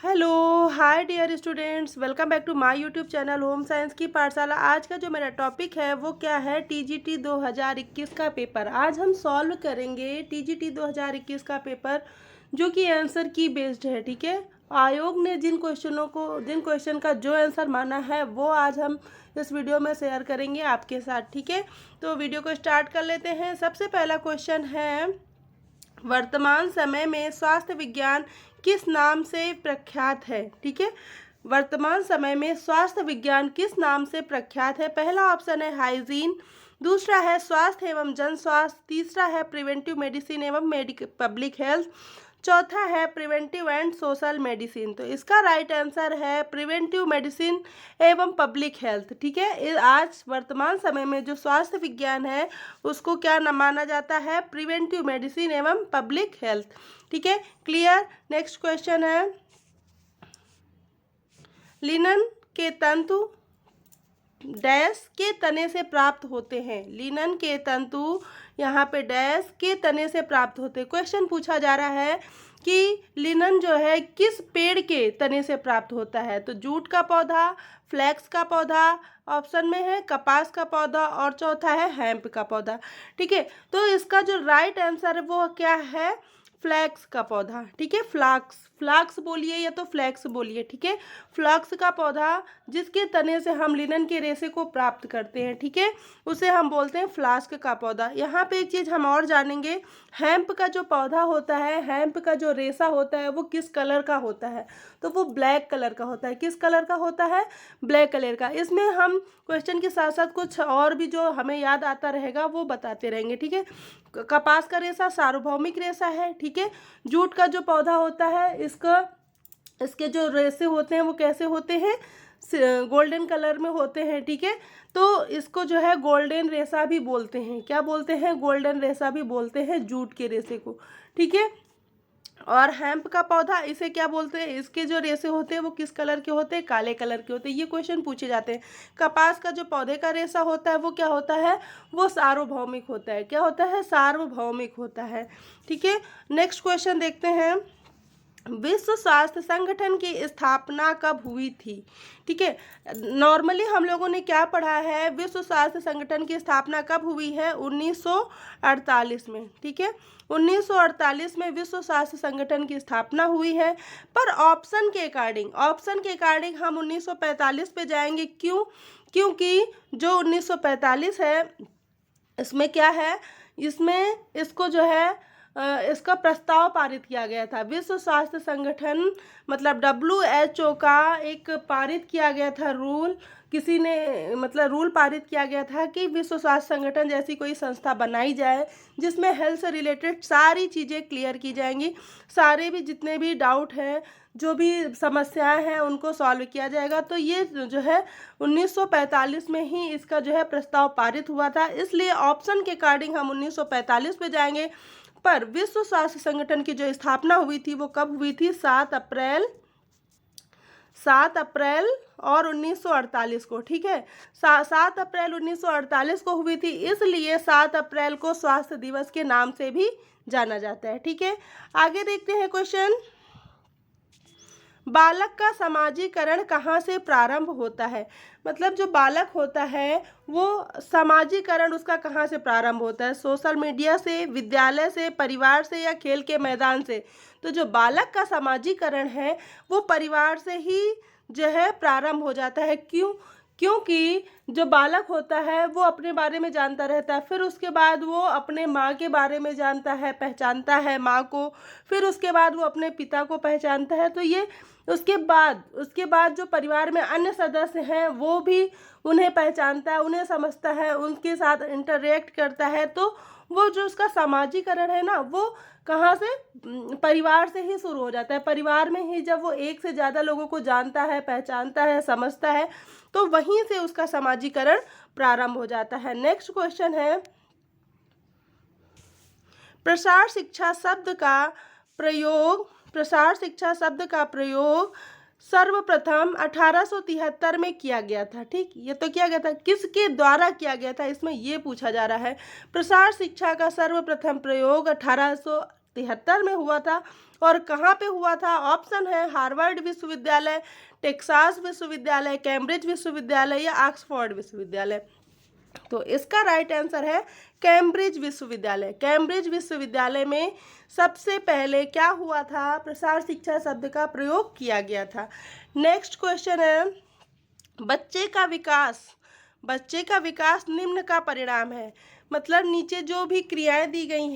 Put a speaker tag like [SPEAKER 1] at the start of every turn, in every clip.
[SPEAKER 1] Hello hi dear students, welcome back to my YouTube channel home science की पाठशाला। आज का जो मेरा टॉपिक है वो क्या है, टीजीटी 2021 का पेपर। आज हम सॉल्व करेंगे टीजीटी 2021 का पेपर, जो कि आंसर की बेस्ड है। ठीक है, आयोग ने जिन क्वेश्चन का जो आंसर माना है वो आज हम इस वीडियो में शेयर करेंगे आपके साथ। ठीक है, तो वीडियो को स्टार्ट कर लेते हैं। सबसे पहला क्वेश्चन है, वर्तमान समय में स्वास्थ्य विज्ञान किस नाम से प्रख्यात है। ठीक है, वर्तमान समय में स्वास्थ्य विज्ञान किस नाम से प्रख्यात है। पहला ऑप्शन है हाइजीन, दूसरा है स्वास्थ्य एवं जन स्वास्थ्य, तीसरा है प्रिवेंटिव मेडिसिन एवं पब्लिक हेल्थ, चौथा है प्रिवेंटिव एंड सोशल मेडिसिन। तो इसका राइट आंसर है प्रिवेंटिव मेडिसिन एवं पब्लिक हेल्थ। ठीक है, आज वर्तमान समय में जो स्वास्थ्य विज्ञान है उसको क्या न माना जाता है, प्रिवेंटिव मेडिसिन एवं पब्लिक हेल्थ। ठीक है, क्लियर। नेक्स्ट क्वेश्चन है, लिनन के तंतु डैश के तने से प्राप्त होते हैं। लिनन के तंतु यहाँ पे डैश के तने से प्राप्त होते हैं। क्वेश्चन पूछा जा रहा है कि लिनन जो है किस पेड़ के तने से प्राप्त होता है। तो जूट का पौधा, फ्लैक्स का पौधा, ऑप्शन में है कपास का पौधा, और चौथा है हेम्प का पौधा। ठीक है, तो इसका जो राइट आंसर है वो क्या है, फ्लैक्स का पौधा। ठीक है, फ्लाक्स फ्लाक्स बोलिए या तो फ्लैक्स बोलिए। ठीक है, फ्लाक्स का पौधा जिसके तने से हम लिनन के रेशे को प्राप्त करते हैं, ठीक है, उसे हम बोलते हैं फ्लास्क का पौधा। यहाँ पे एक चीज़ हम और जानेंगे, हेम्प का जो पौधा होता है, हेम्प का जो रेशा होता है वो किस कलर का होता है। तो वो ब्लैक कलर का होता है। किस कलर का होता है, ब्लैक कलर का। इसमें हम क्वेश्चन के साथ साथ कुछ और भी जो हमें याद आता रहेगा वो बताते रहेंगे। ठीक है, कपास का रेशा सार्वभौमिक रेशा है। ठीक है, जूट का जो पौधा होता है इसके जो रेशे होते हैं वो कैसे होते हैं, गोल्डन कलर में होते हैं। ठीक है, तो इसको जो है गोल्डन रेशा भी बोलते हैं। क्या बोलते हैं, गोल्डन रेशा भी बोलते हैं जूट के रेशे को। ठीक है, और हेम्प का पौधा इसे क्या बोलते हैं, इसके जो रेशे होते हैं वो किस कलर के होते हैं, काले कलर के होते हैं। ये क्वेश्चन पूछे जाते हैं। कपास का जो पौधे का रेशा होता है वो क्या होता है, वो सार्वभौमिक होता है। क्या होता है, सार्वभौमिक होता है। ठीक है, नेक्स्ट क्वेश्चन देखते हैं, विश्व स्वास्थ्य संगठन की स्थापना कब हुई थी। ठीक है, नॉर्मली हम लोगों ने क्या पढ़ा है, विश्व स्वास्थ्य संगठन की स्थापना कब हुई है, 1948 में। ठीक है, 1948 में विश्व स्वास्थ्य संगठन की स्थापना हुई है। पर ऑप्शन के अकॉर्डिंग हम 1945 पे जाएंगे। क्यों, क्योंकि जो 1945 है इसमें क्या है, इसमें इसको जो है इसका प्रस्ताव पारित किया गया था। विश्व स्वास्थ्य संगठन मतलब WHO का एक पारित किया गया था रूल, किसी ने मतलब रूल पारित किया गया था कि विश्व स्वास्थ्य संगठन जैसी कोई संस्था बनाई जाए जिसमें हेल्थ से रिलेटेड सारी चीज़ें क्लियर की जाएंगी। सारे भी जितने भी डाउट हैं, जो भी समस्याएं हैं उनको सॉल्व किया जाएगा। तो ये जो है 1945 में ही इसका जो है प्रस्ताव पारित हुआ था। इसलिए ऑप्शन के अकॉर्डिंग हम 1945 पे जाएंगे। पर विश्व स्वास्थ्य संगठन की जो स्थापना हुई थी वो कब हुई थी, 7 अप्रैल और 1948 को। ठीक है, 7 अप्रैल 1948 को हुई थी, इसलिए 7 अप्रैल को स्वास्थ्य दिवस के नाम से भी जाना जाता है। ठीक है, आगे देखते हैं क्वेश्चन, बालक का समाजीकरण कहाँ से प्रारंभ होता है। मतलब जो बालक होता है वो समाजीकरण उसका कहाँ से प्रारंभ होता है, सोशल मीडिया से, विद्यालय से, परिवार से, या खेल के मैदान से। तो जो बालक का समाजीकरण है वो परिवार से ही जो है प्रारंभ हो जाता है। क्यों, क्योंकि जो बालक होता है वो अपने बारे में जानता रहता है, फिर उसके बाद वो अपने माँ के बारे में जानता है, पहचानता है माँ को, फिर उसके बाद वो अपने पिता को पहचानता है। तो ये उसके बाद जो परिवार में अन्य सदस्य हैं वो भी उन्हें पहचानता है, उन्हें समझता है, उनके साथ इंटरेक्ट करता है। तो वो जो उसका समाजीकरण है ना, वो कहाँ से, परिवार से ही शुरू हो जाता है। परिवार में ही जब वो एक से ज़्यादा लोगों को जानता है, पहचानता है, समझता है, तो वहीं से उसका समाजीकरण प्रारंभ हो जाता है। नेक्स्ट क्वेश्चन है, प्रसार शिक्षा शब्द का प्रयोग सर्वप्रथम 1873 में किया गया था। ठीक, ये तो किया गया था, किसके द्वारा किया गया था, इसमें ये पूछा जा रहा है। प्रसार शिक्षा का सर्वप्रथम प्रयोग 1973 में हुआ था। और कहाँ पे हुआ था? ऑप्शन है हार्वर्ड विश्वविद्यालय, टेक्सास विश्वविद्यालय, कैम्ब्रिज विश्वविद्यालय या ऑक्सफोर्ड विश्वविद्यालय। तो इसका राइट आंसर है कैम्ब्रिज विश्वविद्यालय। कैम्ब्रिज विश्वविद्यालय में सबसे पहले क्या हुआ था? प्रसार शिक्षा शब्द का प्रयोग किया गया था। नेक्स्ट क्वेश्चन है, बच्चे का विकास निम्न का परिणाम है। मतलब नीचे जो भी क्रियाएं दी गई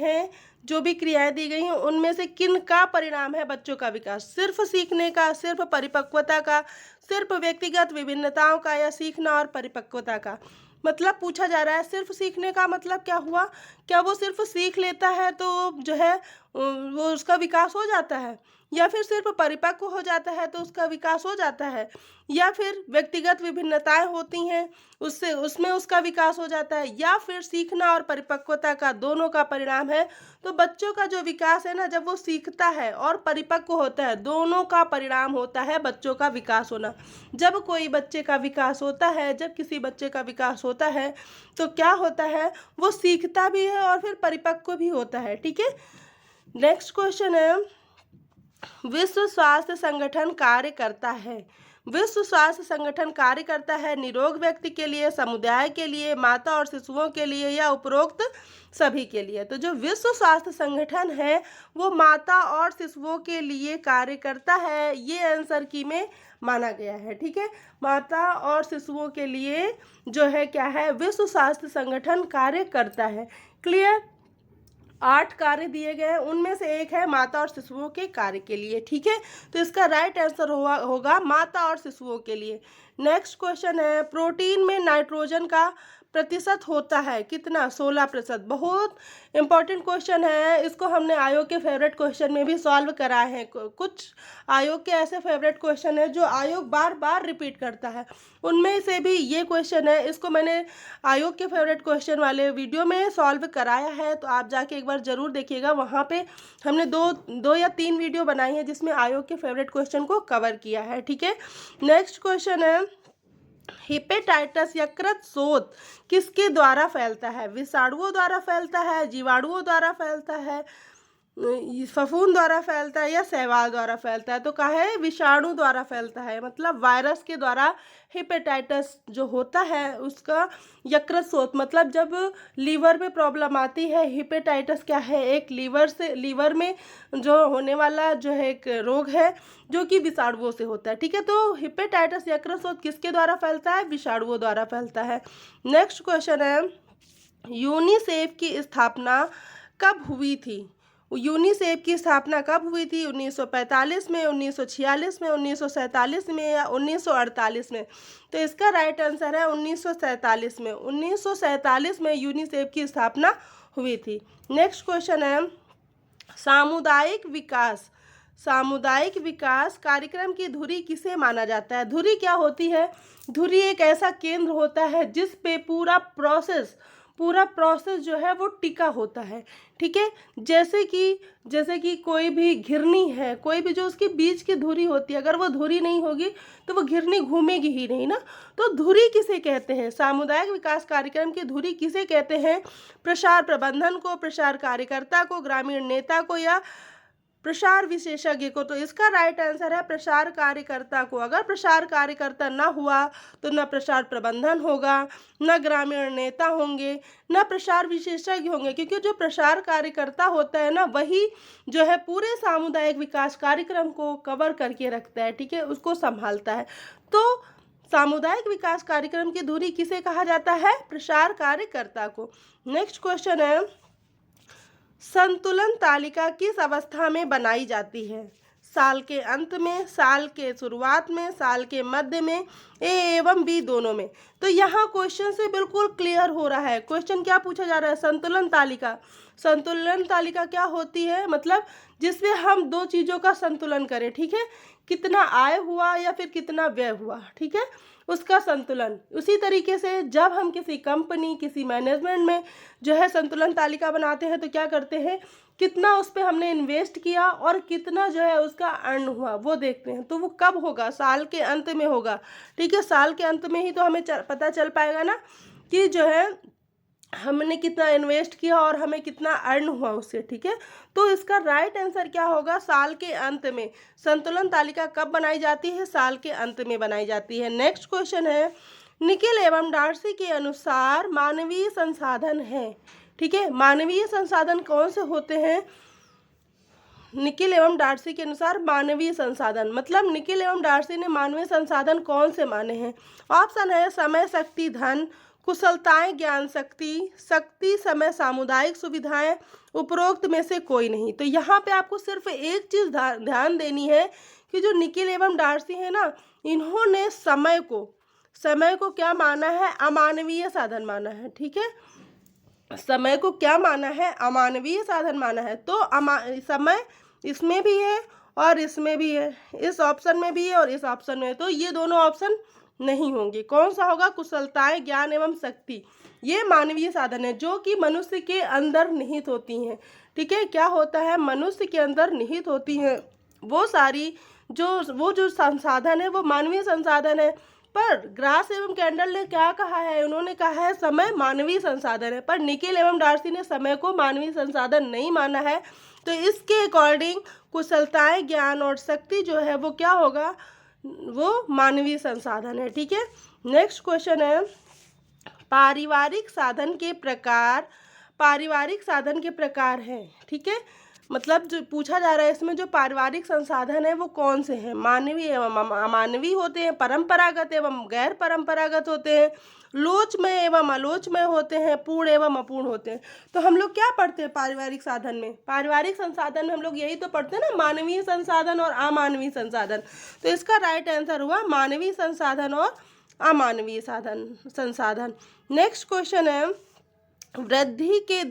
[SPEAKER 1] हैं उनमें से किन का परिणाम है बच्चों का विकास? सिर्फ सीखने का, सिर्फ परिपक्वता का, सिर्फ व्यक्तिगत विभिन्नताओं का, या सीखना और परिपक्वता का? मतलब पूछा जा रहा है सिर्फ सीखने का मतलब क्या हुआ? क्या वो सिर्फ सीख लेता है तो जो है वो उसका विकास हो जाता है, या फिर सिर्फ परिपक्व हो जाता है तो उसका विकास हो जाता है, या फिर व्यक्तिगत विभिन्नताएं होती हैं उसमें उसका विकास हो जाता है, या फिर सीखना और परिपक्वता का दोनों का परिणाम है? तो बच्चों का जो विकास है ना, जब वो सीखता है और परिपक्व होता है, दोनों का परिणाम होता है बच्चों का विकास होना। जब कोई बच्चे का विकास होता है, जब किसी बच्चे का विकास होता है तो क्या होता है? वो सीखता भी है और फिर परिपक्व भी होता है। ठीक है, नेक्स्ट क्वेश्चन है, विश्व स्वास्थ्य संगठन कार्य करता है। विश्व स्वास्थ्य संगठन कार्य करता है निरोग व्यक्ति के लिए, समुदाय के लिए, माता और शिशुओं के लिए, या उपरोक्त सभी के लिए? तो जो विश्व स्वास्थ्य संगठन है वो माता और शिशुओं के लिए कार्य करता है, ये आंसर की में माना गया है। ठीक है, माता और शिशुओं के लिए जो है क्या है? विश्व स्वास्थ्य संगठन कार्य करता है। क्लियर? 8 कार्य दिए गए हैं, उनमें से एक है माता और शिशुओं के कार्य के लिए। ठीक है, तो इसका राइट आंसर होगा माता और शिशुओं के लिए। नेक्स्ट क्वेश्चन है, प्रोटीन में नाइट्रोजन का प्रतिशत होता है कितना? 16%। बहुत इंपॉर्टेंट क्वेश्चन है, इसको हमने आयोग के फेवरेट क्वेश्चन में भी सॉल्व कराए हैं। कुछ आयोग के ऐसे फेवरेट क्वेश्चन है जो आयोग बार बार रिपीट करता है, उनमें से भी ये क्वेश्चन है। इसको मैंने आयोग के फेवरेट क्वेश्चन वाले वीडियो में सॉल्व कराया है, तो आप जाके एक बार ज़रूर देखिएगा। वहाँ पे हमने दो या 3 वीडियो बनाई है जिसमें आयोग के फेवरेट क्वेश्चन को कवर किया है। ठीक है, नेक्स्ट क्वेश्चन है, हेपेटाइटिस यकृत शोथ किसके द्वारा फैलता है? विषाणुओं द्वारा फैलता है, जीवाणुओं द्वारा फैलता है, फफूंद द्वारा फैलता है, या शैवाल द्वारा फैलता है? तो कहा है विषाणु द्वारा फैलता है, मतलब वायरस के द्वारा हेपेटाइटिस जो होता है उसका यकृत शोथ, मतलब जब लीवर में प्रॉब्लम आती है। हेपेटाइटिस क्या है? एक लीवर में जो होने वाला जो है एक रोग है जो कि विषाणुओं से होता है। ठीक है, तो हेपेटाइटिस यकृत शोथ किसके द्वारा फैलता है? विषाणुओं द्वारा फैलता है। नेक्स्ट क्वेश्चन है, यूनिसेफ की स्थापना कब हुई थी? यूनिसेफ की स्थापना कब हुई थी? 1945 में, 1946 में, 1947 में, या 1948 में? तो इसका राइट आंसर है 1947 में। 1947 में यूनिसेफ की स्थापना हुई थी। नेक्स्ट क्वेश्चन है, सामुदायिक विकास कार्यक्रम की धुरी किसे माना जाता है? धुरी क्या होती है? धुरी एक ऐसा केंद्र होता है जिस पे पूरा प्रोसेस जो है वो टिका होता है। ठीक है, जैसे कि कोई भी घिरनी है, कोई भी जो उसके बीच की धुरी होती है, अगर वो धुरी नहीं होगी तो वो घिरनी घूमेगी ही नहीं ना। तो धुरी किसे कहते हैं? सामुदायिक विकास कार्यक्रम की धुरी किसे कहते हैं? प्रसार प्रबंधन को, प्रसार कार्यकर्ता को, ग्रामीण नेता को, या प्रसार विशेषज्ञ को? तो इसका राइट आंसर है प्रसार कार्यकर्ता को। अगर प्रसार कार्यकर्ता ना हुआ तो न प्रसार प्रबंधन होगा, न ग्रामीण नेता होंगे, न प्रसार विशेषज्ञ होंगे, क्योंकि जो प्रसार कार्यकर्ता होता है ना वही जो है पूरे सामुदायिक विकास कार्यक्रम को कवर करके रखता है। ठीक है, उसको संभालता है। तो सामुदायिक विकास कार्यक्रम की धुरी किसे कहा जाता है? प्रसार कार्यकर्ता को। नेक्स्ट क्वेश्चन है, संतुलन तालिका किस अवस्था में बनाई जाती है? साल के अंत में, साल के शुरुआत में, साल के मध्य में, ए एवं बी दोनों में? तो यहाँ क्वेश्चन से बिल्कुल क्लियर हो रहा है। क्वेश्चन क्या पूछा जा रहा है? संतुलन तालिका क्या होती है? मतलब जिसमें हम 2 चीज़ों का संतुलन करें। ठीक है, कितना आय हुआ या फिर कितना व्यय हुआ, ठीक है, उसका संतुलन। उसी तरीके से जब हम किसी कंपनी, किसी मैनेजमेंट में जो है संतुलन तालिका बनाते हैं तो क्या करते हैं? कितना उस पर हमने इन्वेस्ट किया और कितना जो है उसका अर्न हुआ वो देखते हैं। तो वो कब होगा? साल के अंत में होगा। ठीक है, साल के अंत में ही तो हमें पता चल पाएगा ना कि जो है हमने कितना इन्वेस्ट किया और हमें कितना अर्न हुआ उससे, ठीक है। तो इसका राइट आंसर क्या होगा, साल के अंत में। संतुलन तालिका कब बनाई जाती है, साल के अंत में बनाई जाती है। नेक्स्ट क्वेश्चन है, निकेल एवं डार्सी के अनुसार मानवीय संसाधन है, ठीक है। मानवीय संसाधन कौन से होते हैं, निकेल एवं डार्सी के अनुसार मानवीय संसाधन, मतलब निकेल एवं डार्सी ने मानवीय संसाधन कौन से माने हैं। ऑप्शन है समय, शक्ति, धन, कुशलताएं, ज्ञान, शक्ति, शक्ति, समय, सामुदायिक सुविधाएं, उपरोक्त में से कोई नहीं। तो यहाँ पे आपको सिर्फ एक चीज ध्यान देनी है कि जो निकेल एवं डार्सी है ना, इन्होंने समय को क्या माना है, अमानवीय साधन माना है, ठीक है। समय को क्या माना है, अमानवीय साधन माना है। तो समय इसमें भी है और इसमें भी है, इस ऑप्शन में भी है और इस ऑप्शन में है, तो ये दोनों ऑप्शन नहीं होंगे। कौन सा होगा, कुशलताएं, ज्ञान एवं शक्ति, ये मानवीय साधन है जो कि मनुष्य के अंदर निहित होती हैं, ठीक है। क्या होता है, मनुष्य के अंदर निहित होती हैं वो सारी जो संसाधन है वो मानवीय संसाधन है। पर ग्रास एवं कैंडल ने क्या कहा है, उन्होंने कहा है समय मानवीय संसाधन है, पर निकेल एवं डार्सी ने समय को मानवीय संसाधन नहीं माना है। तो इसके अकॉर्डिंग कुशलताएं, ज्ञान और शक्ति जो है वो क्या होगा, वो मानवीय संसाधन है, ठीक है। नेक्स्ट क्वेश्चन है, पारिवारिक साधन के प्रकार हैं, ठीक है। मतलब जो पूछा जा रहा है इसमें, जो पारिवारिक संसाधन है वो कौन से हैं, मानवीय एवं अमानवीय होते हैं, परंपरागत एवं गैर परंपरागत होते हैं, लोचमय एवं आलोचमय होते हैं, पूर्ण एवं अपूर्ण होते हैं। तो हम लोग क्या पढ़ते हैं पारिवारिक साधन में, पारिवारिक संसाधन में हम लोग यही तो पढ़ते हैं ना, मानवीय संसाधन और अमानवीय संसाधन। तो इसका राइट आंसर हुआ मानवीय संसाधन और अमानवीय संसाधन। नेक्स्ट क्वेश्चन है, वृद्धि के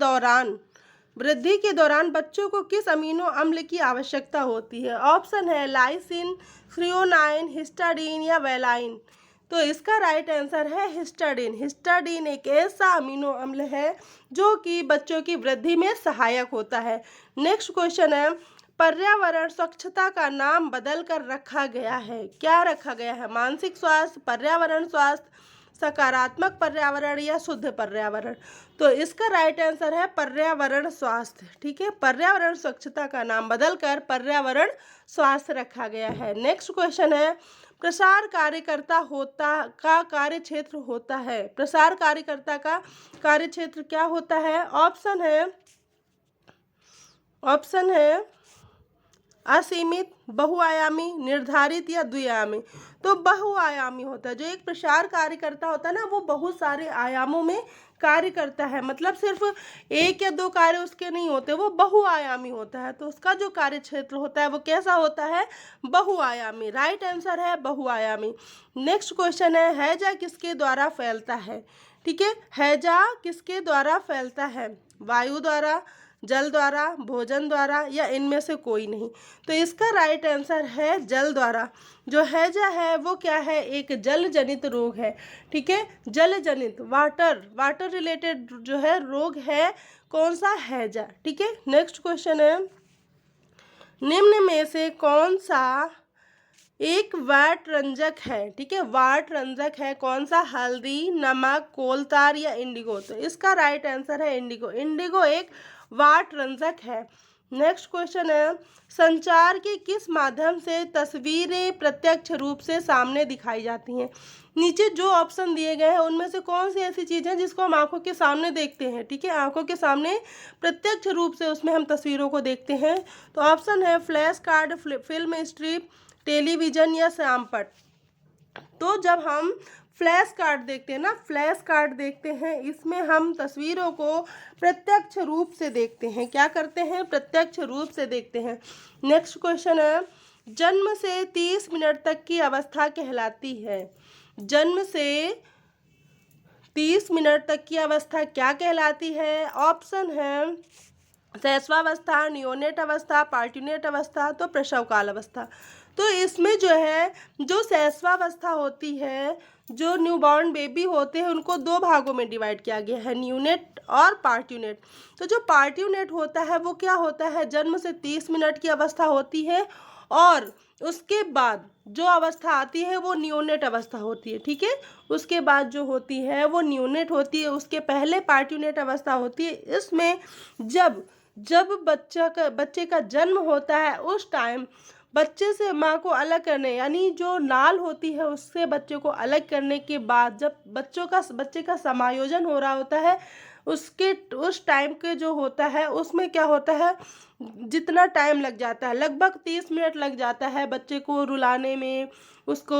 [SPEAKER 1] दौरान बच्चों को किस अमीनो अम्ल की आवश्यकता होती है। ऑप्शन है लाइसिन, थ्रियोनाइन, हिस्टाडीन या वेलाइन। तो इसका राइट आंसर है हिस्टाडीन। हिस्टाडीन एक ऐसा अमीनो अम्ल है जो कि बच्चों की वृद्धि में सहायक होता है। नेक्स्ट क्वेश्चन है, पर्यावरण स्वच्छता का नाम बदल कर रखा गया है, क्या रखा गया है, मानसिक स्वास्थ्य, पर्यावरण स्वास्थ्य, सकारात्मक पर्यावरण या शुद्ध पर्यावरण। तो इसका राइट आंसर है पर्यावरण स्वास्थ्य, ठीक है। पर्यावरण स्वच्छता का नाम बदलकर पर्यावरण स्वास्थ्य रखा गया है। नेक्स्ट क्वेश्चन है, प्रसार कार्यकर्ता का कार्य क्षेत्र होता है, प्रसार कार्यकर्ता का कार्य क्षेत्र क्या होता है। ऑप्शन है असीमित, बहुआयामी, निर्धारित या द्विआयामी। तो बहुआयामी होता है, जो एक प्रसार कार्यकर्ता होता है ना वो बहुत सारे आयामों में कार्य करता है, मतलब सिर्फ एक या दो कार्य उसके नहीं होते, वो बहुआयामी होता है। तो उसका जो कार्य क्षेत्र होता है वो कैसा होता है, बहुआयामी। राइट आंसर है बहुआयामी। नेक्स्ट क्वेश्चन है, हैजा किसके द्वारा फैलता है, ठीक है। हैजा किसके द्वारा फैलता है, वायु द्वारा, जल द्वारा, भोजन द्वारा या इनमें से कोई नहीं। तो इसका राइट आंसर है जल द्वारा। जो हैजा है वो क्या है, एक जल जनित रोग है, ठीक है। जल जनित वाटर रिलेटेड जो है रोग है कौन सा, हैजा, ठीक है। नेक्स्ट क्वेश्चन है, निम्न में से कौन सा एक वाट रंजक है, ठीक है। वाट रंजक है कौन सा, हल्दी, नमक, कोलतार या इंडिगो। तो इसका राइट आंसर है इंडिगो। इंडिगो एक वाट रंजक है। नेक्स्ट क्वेश्चन है, संचार के किस माध्यम से तस्वीरें प्रत्यक्ष रूप से सामने दिखाई जाती हैं। नीचे जो ऑप्शन दिए गए हैं उनमें से कौन सी ऐसी चीज़ है जिसको हम आंखों के सामने देखते हैं, ठीक है। आंखों के सामने प्रत्यक्ष रूप से उसमें हम तस्वीरों को देखते हैं। तो ऑप्शन है flash card, film strip, television या श्यामपट। तो जब हम फ्लैश कार्ड देखते हैं ना, फ्लैश कार्ड देखते हैं, इसमें हम तस्वीरों को प्रत्यक्ष रूप से देखते हैं, क्या करते हैं, प्रत्यक्ष रूप से देखते हैं। नेक्स्ट क्वेश्चन है, जन्म से 30 मिनट तक की अवस्था कहलाती है। जन्म से 30 मिनट तक की अवस्था क्या कहलाती है। ऑप्शन है शैशवावस्था, नियोनेट अवस्था, पार्ट्यूनेट अवस्था, तो प्रसव काल अवस्था। तो इसमें जो है, जो शैशवावस्था होती है, जो न्यूबॉर्न बेबी होते हैं उनको दो भागों में डिवाइड किया गया है, नियोनेट और पार्ट्यूनेट। तो जो पार्ट्यूनेट होता है वो क्या होता है, जन्म से 30 मिनट की अवस्था होती है, और उसके बाद जो अवस्था आती है वो नियोनेट अवस्था होती है, ठीक है। उसके बाद जो होती है वो नियोनेट होती है, उसके पहले पार्ट्यूनेट अवस्था होती है। इसमें जब जब बच्चे का जन्म होता है उस टाइम बच्चे से माँ को अलग करने, यानी जो नाल होती है उससे बच्चे को अलग करने के बाद जब बच्चे का समायोजन हो रहा होता है, उस टाइम के जो होता है उसमें क्या होता है, जितना टाइम लग जाता है लगभग 30 मिनट लग जाता है बच्चे को रुलाने में, उसको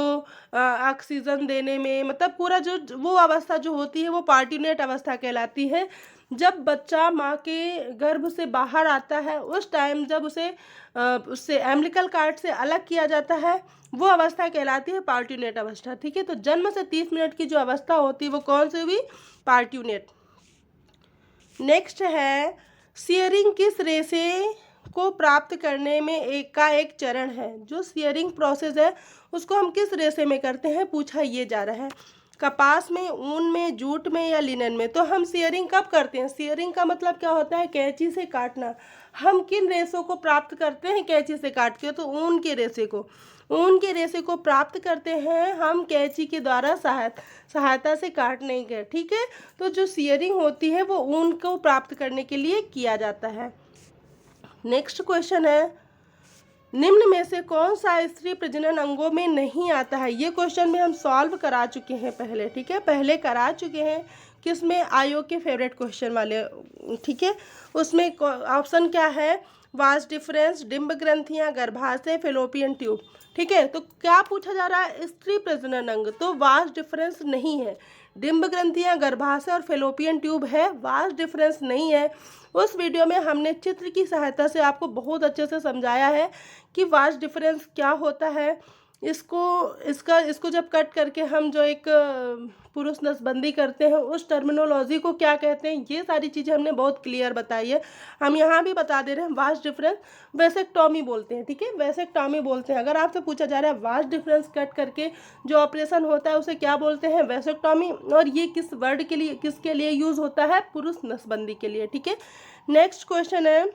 [SPEAKER 1] ऑक्सीजन देने में, मतलब पूरा जो वो अवस्था जो होती है वो पार्ट्यूनेट अवस्था कहलाती है। जब बच्चा माँ के गर्भ से बाहर आता है उस टाइम जब उससे एम्बिलिकल कार्ड से अलग किया जाता है वो अवस्था कहलाती है पार्ट्यूनेट अवस्था, ठीक है। तो जन्म से 30 मिनट की जो अवस्था होती है वो कौन सी हुई, पार्ट्यूनेट। नेक्स्ट है सियरिंग किस रेशे को प्राप्त करने में एक चरण है। जो सियरिंग प्रोसेस है उसको हम किस रेशे में करते हैं, पूछा ये जा रहा है। कपास में, ऊन में, जूट में या लिनन में। तो हम सियरिंग कब करते हैं, सियरिंग का मतलब क्या होता है, कैंची से काटना। हम किन रेशों को प्राप्त करते हैं कैंची से काट के, तो ऊन के रेशे को प्राप्त करते हैं हम कैंची के द्वारा सहायता से काटने के, ठीक है। तो जो सियरिंग होती है वो ऊन को प्राप्त करने के लिए किया जाता है। नेक्स्ट क्वेश्चन है, निम्न में से कौन सा स्त्री प्रजनन अंगों में नहीं आता है। ये क्वेश्चन में हम सॉल्व करा चुके हैं पहले, ठीक है, पहले करा चुके हैं। किसमें, आयोग के फेवरेट क्वेश्चन वाले, ठीक है। उसमें ऑप्शन क्या है, वास डिफरेंस, डिम्ब ग्रंथियां, गर्भाशय, फेलोपियन ट्यूब, ठीक है। तो क्या पूछा जा रहा है, स्त्री प्रजनन अंग, तो वास डिफरेंस नहीं है। डिम्ब ग्रंथियां, गर्भाशय और फेलोपियन ट्यूब है, वास डिफरेंस नहीं है। उस वीडियो में हमने चित्र की सहायता से आपको बहुत अच्छे से समझाया है कि वास डिफरेंस क्या होता है। इसको जब कट करके हम जो एक पुरुष नसबंदी करते हैं उस टर्मिनोलॉजी को क्या कहते हैं, ये सारी चीज़ें हमने बहुत क्लियर बताई है। हम यहाँ भी बता दे रहे हैं, वास डिफरेंस वेसेक्टॉमी बोलते हैं, ठीक है, वेसेक्टॉमी बोलते हैं। अगर आपसे पूछा जा रहा है वास डिफरेंस कट करके जो ऑपरेशन होता है उसे क्या बोलते हैं, वेसेक्टॉमी, और ये किस वर्ड के लिए, किसके लिए यूज़ होता है, पुरुष नसबंदी के लिए, ठीक है। नेक्स्ट क्वेश्चन है,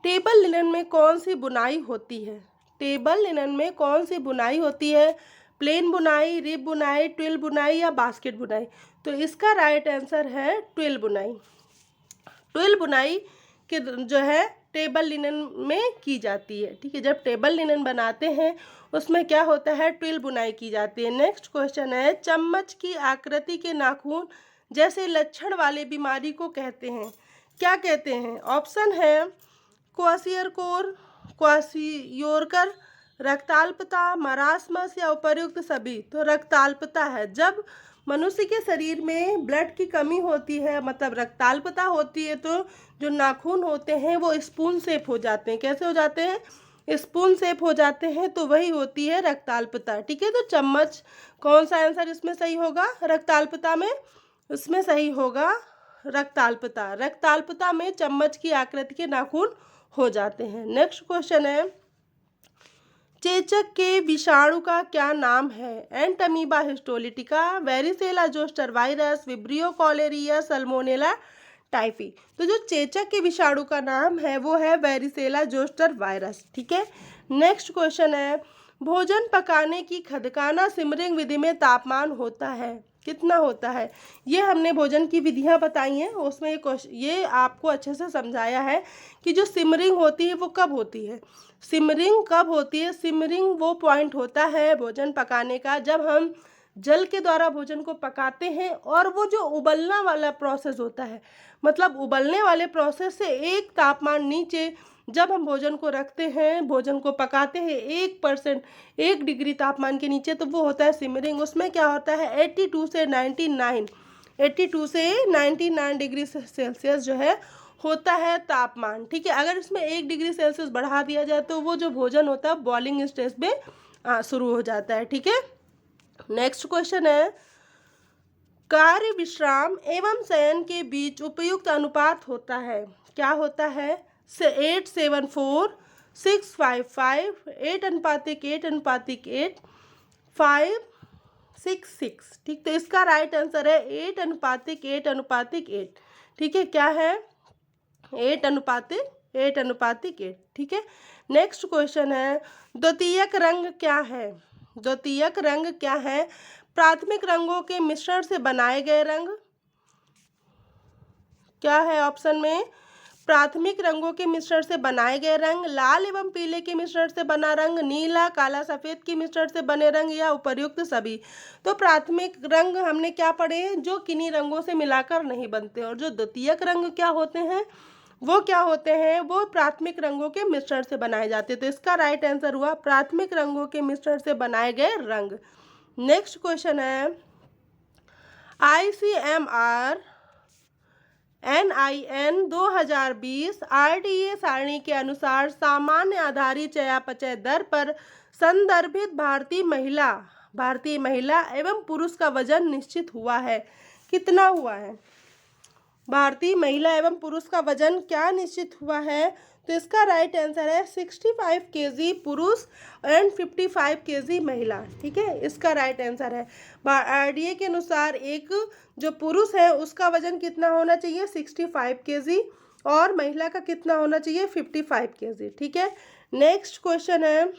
[SPEAKER 1] टेबल लिनन में कौन सी बुनाई होती है। टेबल लिनन में कौन सी बुनाई होती है, प्लेन बुनाई, रिब बुनाई, ट्विल बुनाई या बास्केट बुनाई। तो इसका राइट आंसर है ट्विल बुनाई। ट्विल बुनाई के जो है टेबल लिनन में की जाती है, ठीक है। जब टेबल लिनन बनाते हैं उसमें क्या होता है, ट्विल बुनाई की जाती है। नेक्स्ट क्वेश्चन है, चम्मच की आकृति के नाखून जैसे लक्षण वाले बीमारी को कहते हैं, क्या कहते हैं। ऑप्शन है क्वासियरकोर, क्वासियोरकर, रक्ताल्पता, मरासमस या उपर्युक्त सभी। तो रक्ताल्पता है। जब मनुष्य के शरीर में ब्लड की कमी होती है, मतलब रक्ताल्पता होती है, तो जो नाखून होते हैं वो स्पून शेप हो जाते हैं। कैसे हो जाते हैं, स्पून शेप हो जाते हैं, तो वही होती है रक्ताल्पता, ठीक है। तो चम्मच, कौन सा आंसर इसमें सही होगा, रक्ताल्पता में, इसमें सही होगा रक्ताल्पता। रक्ताल्पता में चम्मच की आकृति के नाखून हो जाते हैं। नेक्स्ट क्वेश्चन है, चेचक के विषाणु का क्या नाम है। Entamoeba histolytica, varicella zoster virus, Vibrio cholerae, Salmonella typhi. तो जो चेचक के विषाणु का नाम है वो है वेरिसेला जोस्टर वायरस, ठीक है। नेक्स्ट क्वेश्चन है, भोजन पकाने की खदकाना सिमरिंग विधि में तापमान होता है, कितना होता है। ये हमने भोजन की विधियां बताई हैं, उसमें ये आपको अच्छे से समझाया है कि जो सिमरिंग होती है वो कब होती है। सिमरिंग कब होती है, सिमरिंग वो पॉइंट होता है भोजन पकाने का जब हम जल के द्वारा भोजन को पकाते हैं और वो जो उबलना वाला प्रोसेस होता है, मतलब उबलने वाले प्रोसेस से एक तापमान नीचे जब हम भोजन को रखते हैं, भोजन को पकाते हैं 1% 1 डिग्री तापमान के नीचे, तो वो होता है सिमरिंग। उसमें क्या होता है 82 से 99 डिग्री सेल्सियस जो है होता है तापमान, ठीक है। अगर इसमें 1 डिग्री सेल्सियस बढ़ा दिया जाए तो वो जो भोजन होता है बॉइलिंग स्टेज में शुरू हो जाता है, ठीक है। नेक्स्ट क्वेश्चन है, कार्य, विश्राम एवं शयन के बीच उपयुक्त अनुपात होता है, क्या होता है, 8:7:4, 6:5:5, 8:8:8, 5:6:6, ठीक। तो इसका राइट आंसर है 8:8:8, ठीक है। क्या है, 8:8:8, ठीक है। नेक्स्ट क्वेश्चन है, द्वितीयक रंग क्या है? द्वितीयक रंग क्या है? प्राथमिक रंगों के मिश्रण से बनाए गए रंग। क्या है ऑप्शन में? प्राथमिक रंगों के मिश्रण से बनाए गए रंग, लाल एवं पीले के मिश्रण से बना रंग, नीला काला सफेद के मिश्रण से बने रंग, या उपर्युक्त सभी। तो प्राथमिक रंग हमने क्या पढ़े हैं? जो किन्हीं रंगों से मिलाकर नहीं बनते। और जो द्वितीयक रंग क्या होते हैं? वो क्या होते हैं? वो प्राथमिक रंगों के मिश्रण से बनाए जाते हैं। तो इसका राइट आंसर हुआ प्राथमिक रंगों के मिश्रण से बनाए गए रंग। नेक्स्ट क्वेश्चन है, ICMR NIN 2020 RDA सारणी के अनुसार सामान्य आधारित चयापचय दर पर संदर्भित भारतीय महिला एवं पुरुष का वजन निश्चित हुआ है। कितना हुआ है? भारतीय महिला एवं पुरुष का वजन क्या निश्चित हुआ है? तो इसका राइट आंसर है 65 kg पुरुष एंड 55 kg महिला। ठीक है, इसका राइट आंसर है। RDA के अनुसार एक जो पुरुष है उसका वजन कितना होना चाहिए? 65 kg, और महिला का कितना होना चाहिए? 55 kg। ठीक है, नेक्स्ट क्वेश्चन है,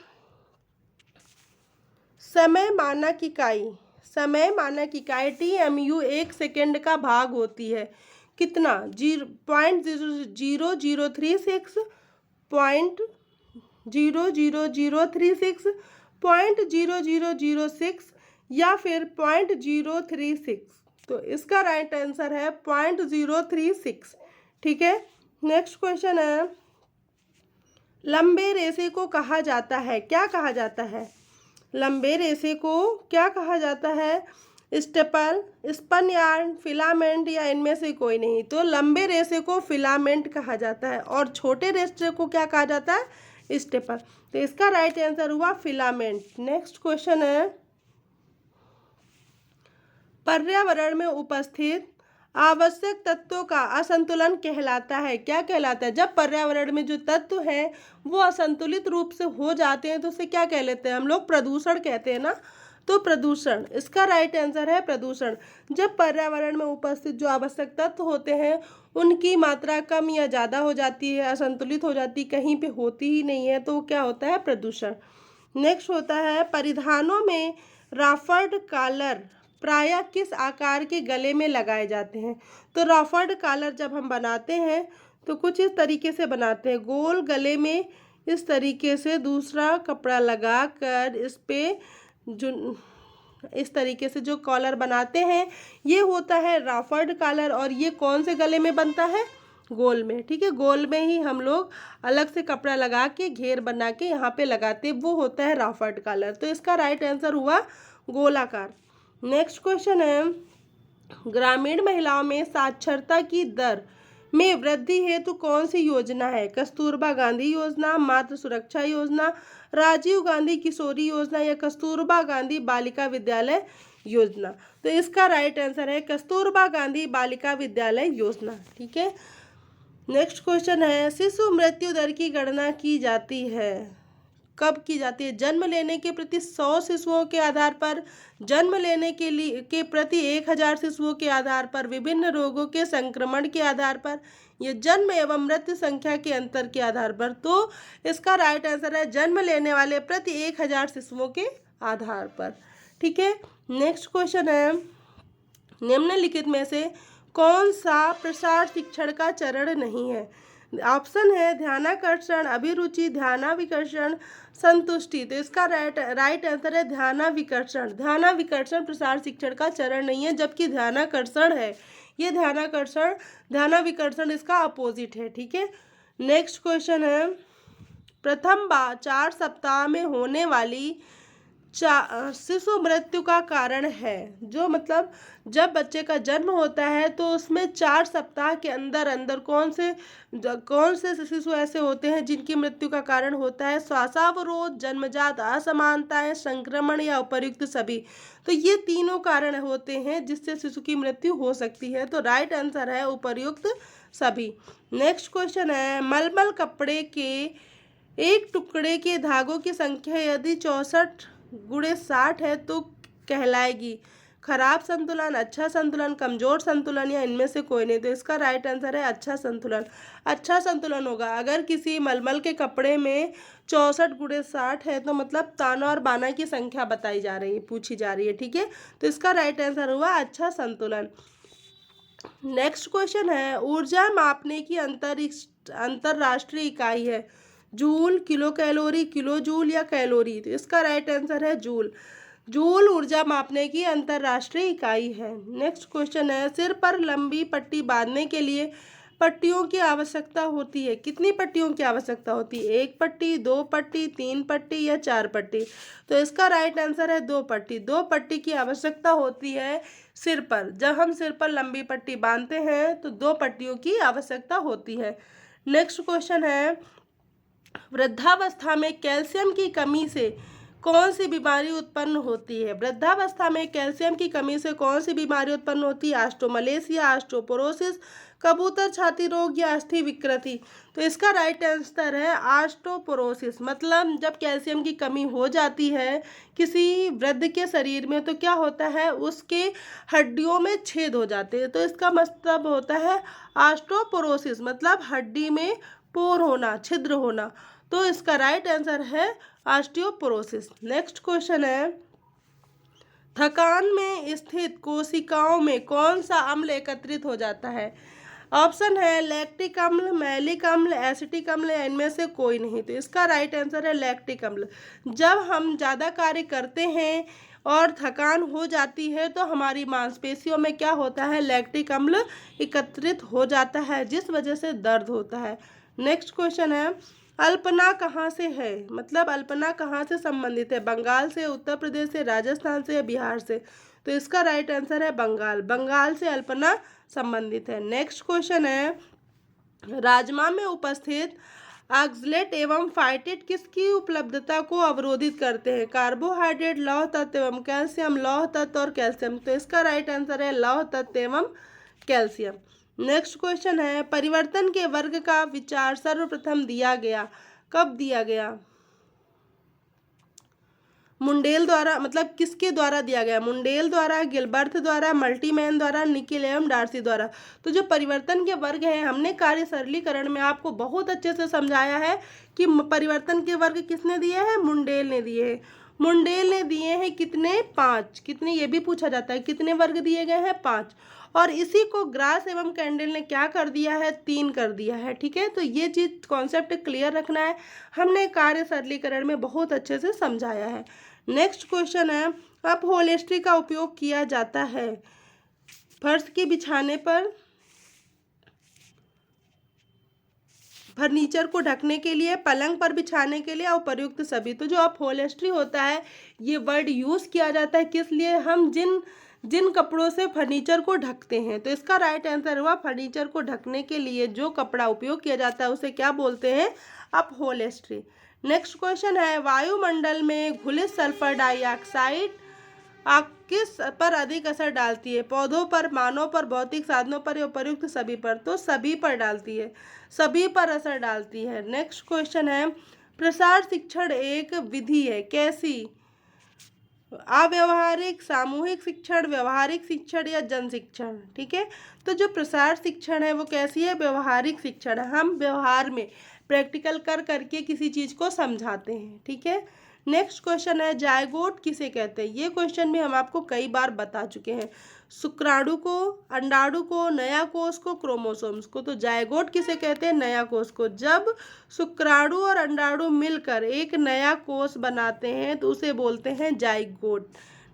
[SPEAKER 1] समय मानक इकाई। समय मानक इकाई TMU 1 सेकेंड का भाग होती है। कितना? 0.00036, 0.00036, 0.0006 या फिर 0.036। तो इसका राइट आंसर है 0.036। ठीक है, नेक्स्ट क्वेश्चन है, लंबे रेशे को कहा जाता है? क्या कहा जाता है? लंबे रेशे को क्या कहा जाता है? स्टेपल, स्पन यार्न, फिलामेंट, या इनमें से कोई नहीं। तो लंबे रेशे को फिलामेंट कहा जाता है, और छोटे रेशे को क्या कहा जाता है? स्टेपल। तो इसका राइट आंसर हुआ फिलामेंट। नेक्स्ट क्वेश्चन है, पर्यावरण में उपस्थित आवश्यक तत्वों का असंतुलन कहलाता है। क्या कहलाता है? जब पर्यावरण में जो तत्व हैं वो असंतुलित रूप से हो जाते हैं तो उसे क्या कह लेते हैं हम लोग? प्रदूषण कहते हैं ना। तो प्रदूषण, इसका राइट आंसर है प्रदूषण। जब पर्यावरण में उपस्थित जो आवश्यक तत्व होते हैं उनकी मात्रा कम या ज़्यादा हो जाती है, असंतुलित हो जाती, कहीं पे होती ही नहीं है, तो क्या होता है? प्रदूषण। नेक्स्ट होता है, परिधानों में राफर्ड कॉलर प्रायः किस आकार के गले में लगाए जाते हैं? तो राफर्ड कॉलर जब हम बनाते हैं तो कुछ इस तरीके से बनाते हैं, गोल गले में इस तरीके से दूसरा कपड़ा लगाकर इस पे जो इस तरीके से जो कॉलर बनाते हैं ये होता है राफर्ड कॉलर। और ये कौन से गले में बनता है? गोल में। ठीक है, गोल में ही हम लोग अलग से कपड़ा लगा के घेर बना के यहाँ पे लगाते, वो होता है राफर्ड कॉलर। तो इसका राइट आंसर हुआ गोलाकार। नेक्स्ट क्वेश्चन है, ग्रामीण महिलाओं में साक्षरता की दर में वृद्धि हेतु कौन सी योजना है? कस्तूरबा गांधी योजना, मातृ सुरक्षा योजना, राजीव गांधी किशोरी योजना, या कस्तूरबा गांधी बालिका विद्यालय योजना। तो इसका राइट आंसर है कस्तूरबा गांधी बालिका विद्यालय योजना। ठीक है, नेक्स्ट क्वेश्चन है, शिशु मृत्यु दर की गणना की जाती है? कब की जाती है? जन्म लेने के प्रति 100 शिशुओं के आधार पर, जन्म लेने के प्रति 1000 शिशुओं के आधार पर, विभिन्न रोगों के संक्रमण के आधार पर, या जन्म एवं मृत्यु संख्या के अंतर के आधार पर। तो इसका राइट आंसर है जन्म लेने वाले प्रति 1000 शिशुओं के आधार पर। ठीक है, नेक्स्ट क्वेश्चन है, निम्नलिखित में से कौन सा प्रसार शिक्षण का चरण नहीं है? ऑप्शन है ध्यानाकर्षण, अभिरुचि, ध्यानाविकर्षण, संतुष्टि। तो इसका राइट आंसर है ध्यानाविकर्षण। ध्यानाविकर्षण प्रसार शिक्षण का चरण नहीं है, जबकि ध्यानाकर्षण है। ये ध्यानाविकर्षण इसका अपोजिट है। ठीक है, नेक्स्ट क्वेश्चन है, प्रथम 4 सप्ताह में होने वाली शिशु मृत्यु का कारण है? जो मतलब जब बच्चे का जन्म होता है तो उसमें 4 सप्ताह के अंदर अंदर कौन से शिशु ऐसे होते हैं जिनकी मृत्यु का कारण होता है? श्वासावरोध, जन्मजात असमानताएं, संक्रमण, या उपर्युक्त सभी। तो ये तीनों कारण होते हैं जिससे शिशु की मृत्यु हो सकती है। तो राइट आंसर है उपर्युक्त सभी। नेक्स्ट क्वेश्चन है, मलमल कपड़े के एक टुकड़े के धागों की संख्या यदि 64 × 60 है तो कहलाएगी? खराब संतुलन, अच्छा संतुलन, कमजोर संतुलन या इनमें से कोई नहीं। तो इसका राइट आंसर है अच्छा संतुलन। अच्छा संतुलन होगा। अगर किसी मलमल के कपड़े में 64 × 60 है तो मतलब ताना और बाना की संख्या बताई जा रही है, पूछी जा रही है, ठीक है। तो इसका राइट आंसर हुआ अच्छा संतुलन। नेक्स्ट क्वेश्चन है, ऊर्जा मापने की अंतरराष्ट्रीय इकाई है joule, kilo calorie, kilo joule या कैलोरी। तो इसका राइट आंसर है जूल। जूल ऊर्जा मापने की अंतरराष्ट्रीय इकाई है। नेक्स्ट क्वेश्चन है, सिर पर लंबी पट्टी बांधने के लिए पट्टियों की आवश्यकता होती है। कितनी पट्टियों की आवश्यकता होती है? 1 पट्टी, 2 पट्टी, 3 पट्टी या 4 पट्टी। तो इसका राइट आंसर है 2 पट्टी। 2 पट्टी की आवश्यकता होती है सिर पर। जब हम सिर पर लंबी पट्टी बांधते हैं तो 2 पट्टियों की आवश्यकता होती है। नेक्स्ट क्वेश्चन है, वृद्धावस्था में कैल्शियम की कमी से कौन सी बीमारी उत्पन्न होती है? वृद्धावस्था में कैल्शियम की कमी से कौन सी बीमारी उत्पन्न होती है? ऑस्टोमलेशिया, ऑस्टोपोरोसिस, कबूतर छाती रोग या अस्थि विकृति। तो इसका राइट आंसर है ऑस्टोपोरोसिस। मतलब जब कैल्शियम की कमी हो जाती है किसी वृद्ध के शरीर में तो क्या होता है, उसके हड्डियों में छेद हो जाते हैं। तो इसका मतलब होता है ऑस्टोपोरोसिस, मतलब हड्डी में पोर होना, छिद्र होना। तो इसका राइट आंसर है ऑस्टियोपोरोसिस। नेक्स्ट क्वेश्चन है, थकान में स्थित कोशिकाओं में कौन सा अम्ल एकत्रित हो जाता है? ऑप्शन है लैक्टिक अम्ल, मैलिक अम्ल, एसिटिक अम्ल या इनमें से कोई नहीं। तो इसका राइट आंसर है लैक्टिक अम्ल। जब हम ज़्यादा कार्य करते हैं और थकान हो जाती है तो हमारी मांसपेशियों में क्या होता है, लैक्टिक अम्ल एकत्रित हो जाता है, जिस वजह से दर्द होता है। नेक्स्ट क्वेश्चन है, अल्पना कहाँ से है? मतलब अल्पना कहाँ से संबंधित है? बंगाल से, उत्तर प्रदेश से, राजस्थान से या बिहार से। तो इसका राइट आंसर है बंगाल। बंगाल से अल्पना संबंधित है। नेक्स्ट क्वेश्चन है, राजमा में उपस्थित ऑक्सलेट एवं फाइटेट किसकी उपलब्धता को अवरोधित करते हैं? कार्बोहाइड्रेट, लौह तत्व एवं कैल्शियम, लौह तत्व और कैल्शियम। तो इसका राइट आंसर है लौह तत्व एवं कैल्शियम। नेक्स्ट क्वेश्चन है, परिवर्तन के वर्ग का विचार सर्वप्रथम दिया गया, कब दिया गया? मुंडेल द्वारा, मतलब किसके द्वारा दिया गया? मुंडेल द्वारा, गिलबर्ट द्वारा, मल्टीमैन द्वारा, निकिल एवं डार्सी द्वारा। तो जो परिवर्तन के वर्ग हैं, हमने कार्य सरलीकरण में आपको बहुत अच्छे से समझाया है कि परिवर्तन के वर्ग किसने दिए हैं? मुंडेल ने दिए हैं। मुंडेल ने दिए हैं कितने? 5। कितने, ये भी पूछा जाता है, कितने वर्ग दिए गए हैं? 5। और इसी को ग्रास एवं कैंडल ने क्या कर दिया है? 3 कर दिया है, ठीक है। तो ये चीज कॉन्सेप्ट क्लियर रखना है, हमने कार्य सरलीकरण में बहुत अच्छे से समझाया है। नेक्स्ट क्वेश्चन है, अपहोल्स्ट्री का उपयोग किया जाता है फर्श के बिछाने पर, फर्नीचर को ढकने के लिए, पलंग पर बिछाने के लिए और उपयुक्त सभी। तो जो अपहोल्स्ट्री होता है ये वर्ड यूज़ किया जाता है किस लिए? हम जिन कपड़ों से फर्नीचर को ढकते हैं। तो इसका राइट आंसर हुआ फर्नीचर को ढकने के लिए जो कपड़ा उपयोग किया जाता है उसे क्या बोलते हैं? अपहोल्स्ट्री। नेक्स्ट क्वेश्चन है, वायुमंडल में घुलित सल्फर डाइऑक्साइड किस पर अधिक असर डालती है? पौधों पर, मानव पर, भौतिक साधनों पर या उपयुक्त सभी पर? तो सभी पर डालती है, सभी पर असर डालती है। नेक्स्ट क्वेश्चन है, प्रसार शिक्षण एक विधि है, कैसी? अव्यवहारिक, सामूहिक शिक्षण, व्यवहारिक शिक्षण या जन शिक्षण, ठीक है। तो जो प्रसार शिक्षण है वो कैसी है? व्यवहारिक शिक्षण है। हम व्यवहार में प्रैक्टिकल कर करके किसी चीज़ को समझाते हैं, ठीक है। नेक्स्ट क्वेश्चन है, जायगोट किसे कहते हैं? ये क्वेश्चन भी हम आपको कई बार बता चुके हैं। शुक्राणु को, अंडाणु को, नया कोष को, क्रोमोसोम्स को। तो जायगोट किसे कहते हैं? नया कोष को। जब शुक्राणु और अंडाणु मिलकर एक नया कोष बनाते हैं तो उसे बोलते हैं जायगोट।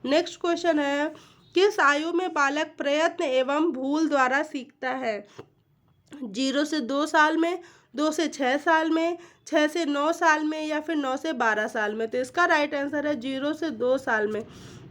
[SPEAKER 1] नेक्स्ट क्वेश्चन है, किस आयु में बालक प्रयत्न एवं भूल द्वारा सीखता है? 0 से 2 साल में, 2 से 6 साल में, 6 से 9 साल में या फिर 9 से 12 साल में। तो इसका राइट आंसर है 0 से 2 साल में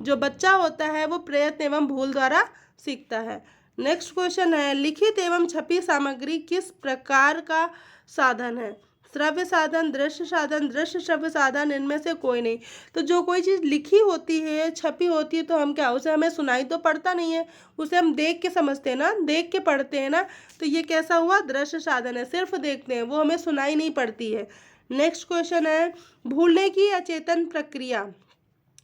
[SPEAKER 1] जो बच्चा होता है वो प्रयत्न एवं भूल द्वारा सीखता है। नेक्स्ट क्वेश्चन है, लिखित एवं छपी सामग्री किस प्रकार का साधन है? श्रव्य साधन, दृश्य साधन, दृश्य श्रव्य साधन, इनमें से कोई नहीं। तो जो कोई चीज़ लिखी होती है, छपी होती है, तो हम क्या, उसे हमें सुनाई तो पड़ता नहीं है, उसे हम देख के समझते हैं ना, देख के पढ़ते हैं ना। तो ये कैसा हुआ? दृश्य साधन है, सिर्फ देखते हैं, वो हमें सुनाई नहीं पड़ती है। नेक्स्ट क्वेश्चन है, भूलने की अचेतन प्रक्रिया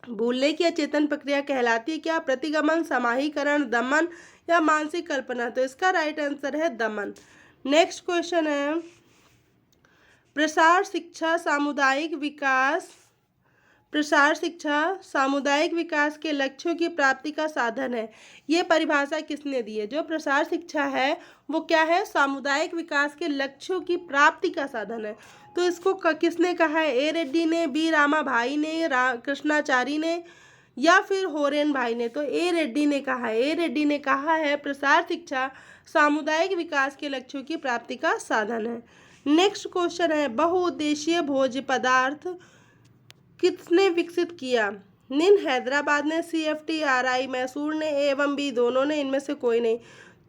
[SPEAKER 1] भूलने की अचेतन प्रक्रिया कहलाती है क्या? प्रतिगमन, समाहीकरण, दमन या मानसिक कल्पना। तो इसका राइट आंसर है दमन। नेक्स्ट क्वेश्चन है, प्रसार शिक्षा सामुदायिक विकास के लक्ष्यों की प्राप्ति का साधन है। ये परिभाषा किसने दी है? जो प्रसार शिक्षा है वो क्या है? सामुदायिक विकास के लक्ष्यों की प्राप्ति का साधन है। तो इसको किसने कहा है? ए रेड्डी ने, बी रामा भाई ने, कृष्णाचारी ने या फिर होरेन भाई ने? तो ए रेड्डी ने कहा है। ए रेड्डी ने कहा है प्रसार शिक्षा सामुदायिक विकास के लक्ष्यों की प्राप्ति का साधन है। नेक्स्ट क्वेश्चन है, बहुउद्देशीय भोज्य पदार्थ किसने विकसित किया? निम्न हैदराबाद ने, CFTRI मैसूर ने, ए एवं बी दोनों ने, इनमें से कोई नहीं।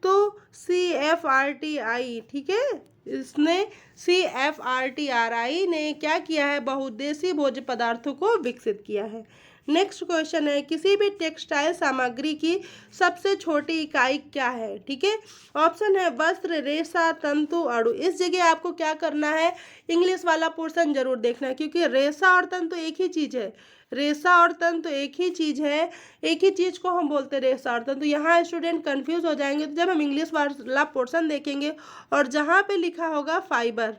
[SPEAKER 1] तो CFRTI, ठीक है, इसने CFRTRI ने क्या किया है? बहुउद्देशीय भोज्य पदार्थों को विकसित किया है। नेक्स्ट क्वेश्चन है, किसी भी टेक्सटाइल सामग्री की सबसे छोटी इकाई क्या है? ठीक है, ऑप्शन है वस्त्र, रेशा, तंतु, अणु। इस जगह आपको क्या करना है? इंग्लिश वाला पोर्शन जरूर देखना है, क्योंकि रेशा और तंतु एक ही चीज़ है। रेशा और तंतु एक ही चीज़ है, एक ही चीज़ को हम बोलते हैं रेशा और तंतु। यहाँ स्टूडेंट कंफ्यूज हो जाएंगे। तो जब हम इंग्लिश वाला पोर्शन देखेंगे और जहाँ पे लिखा होगा फाइबर,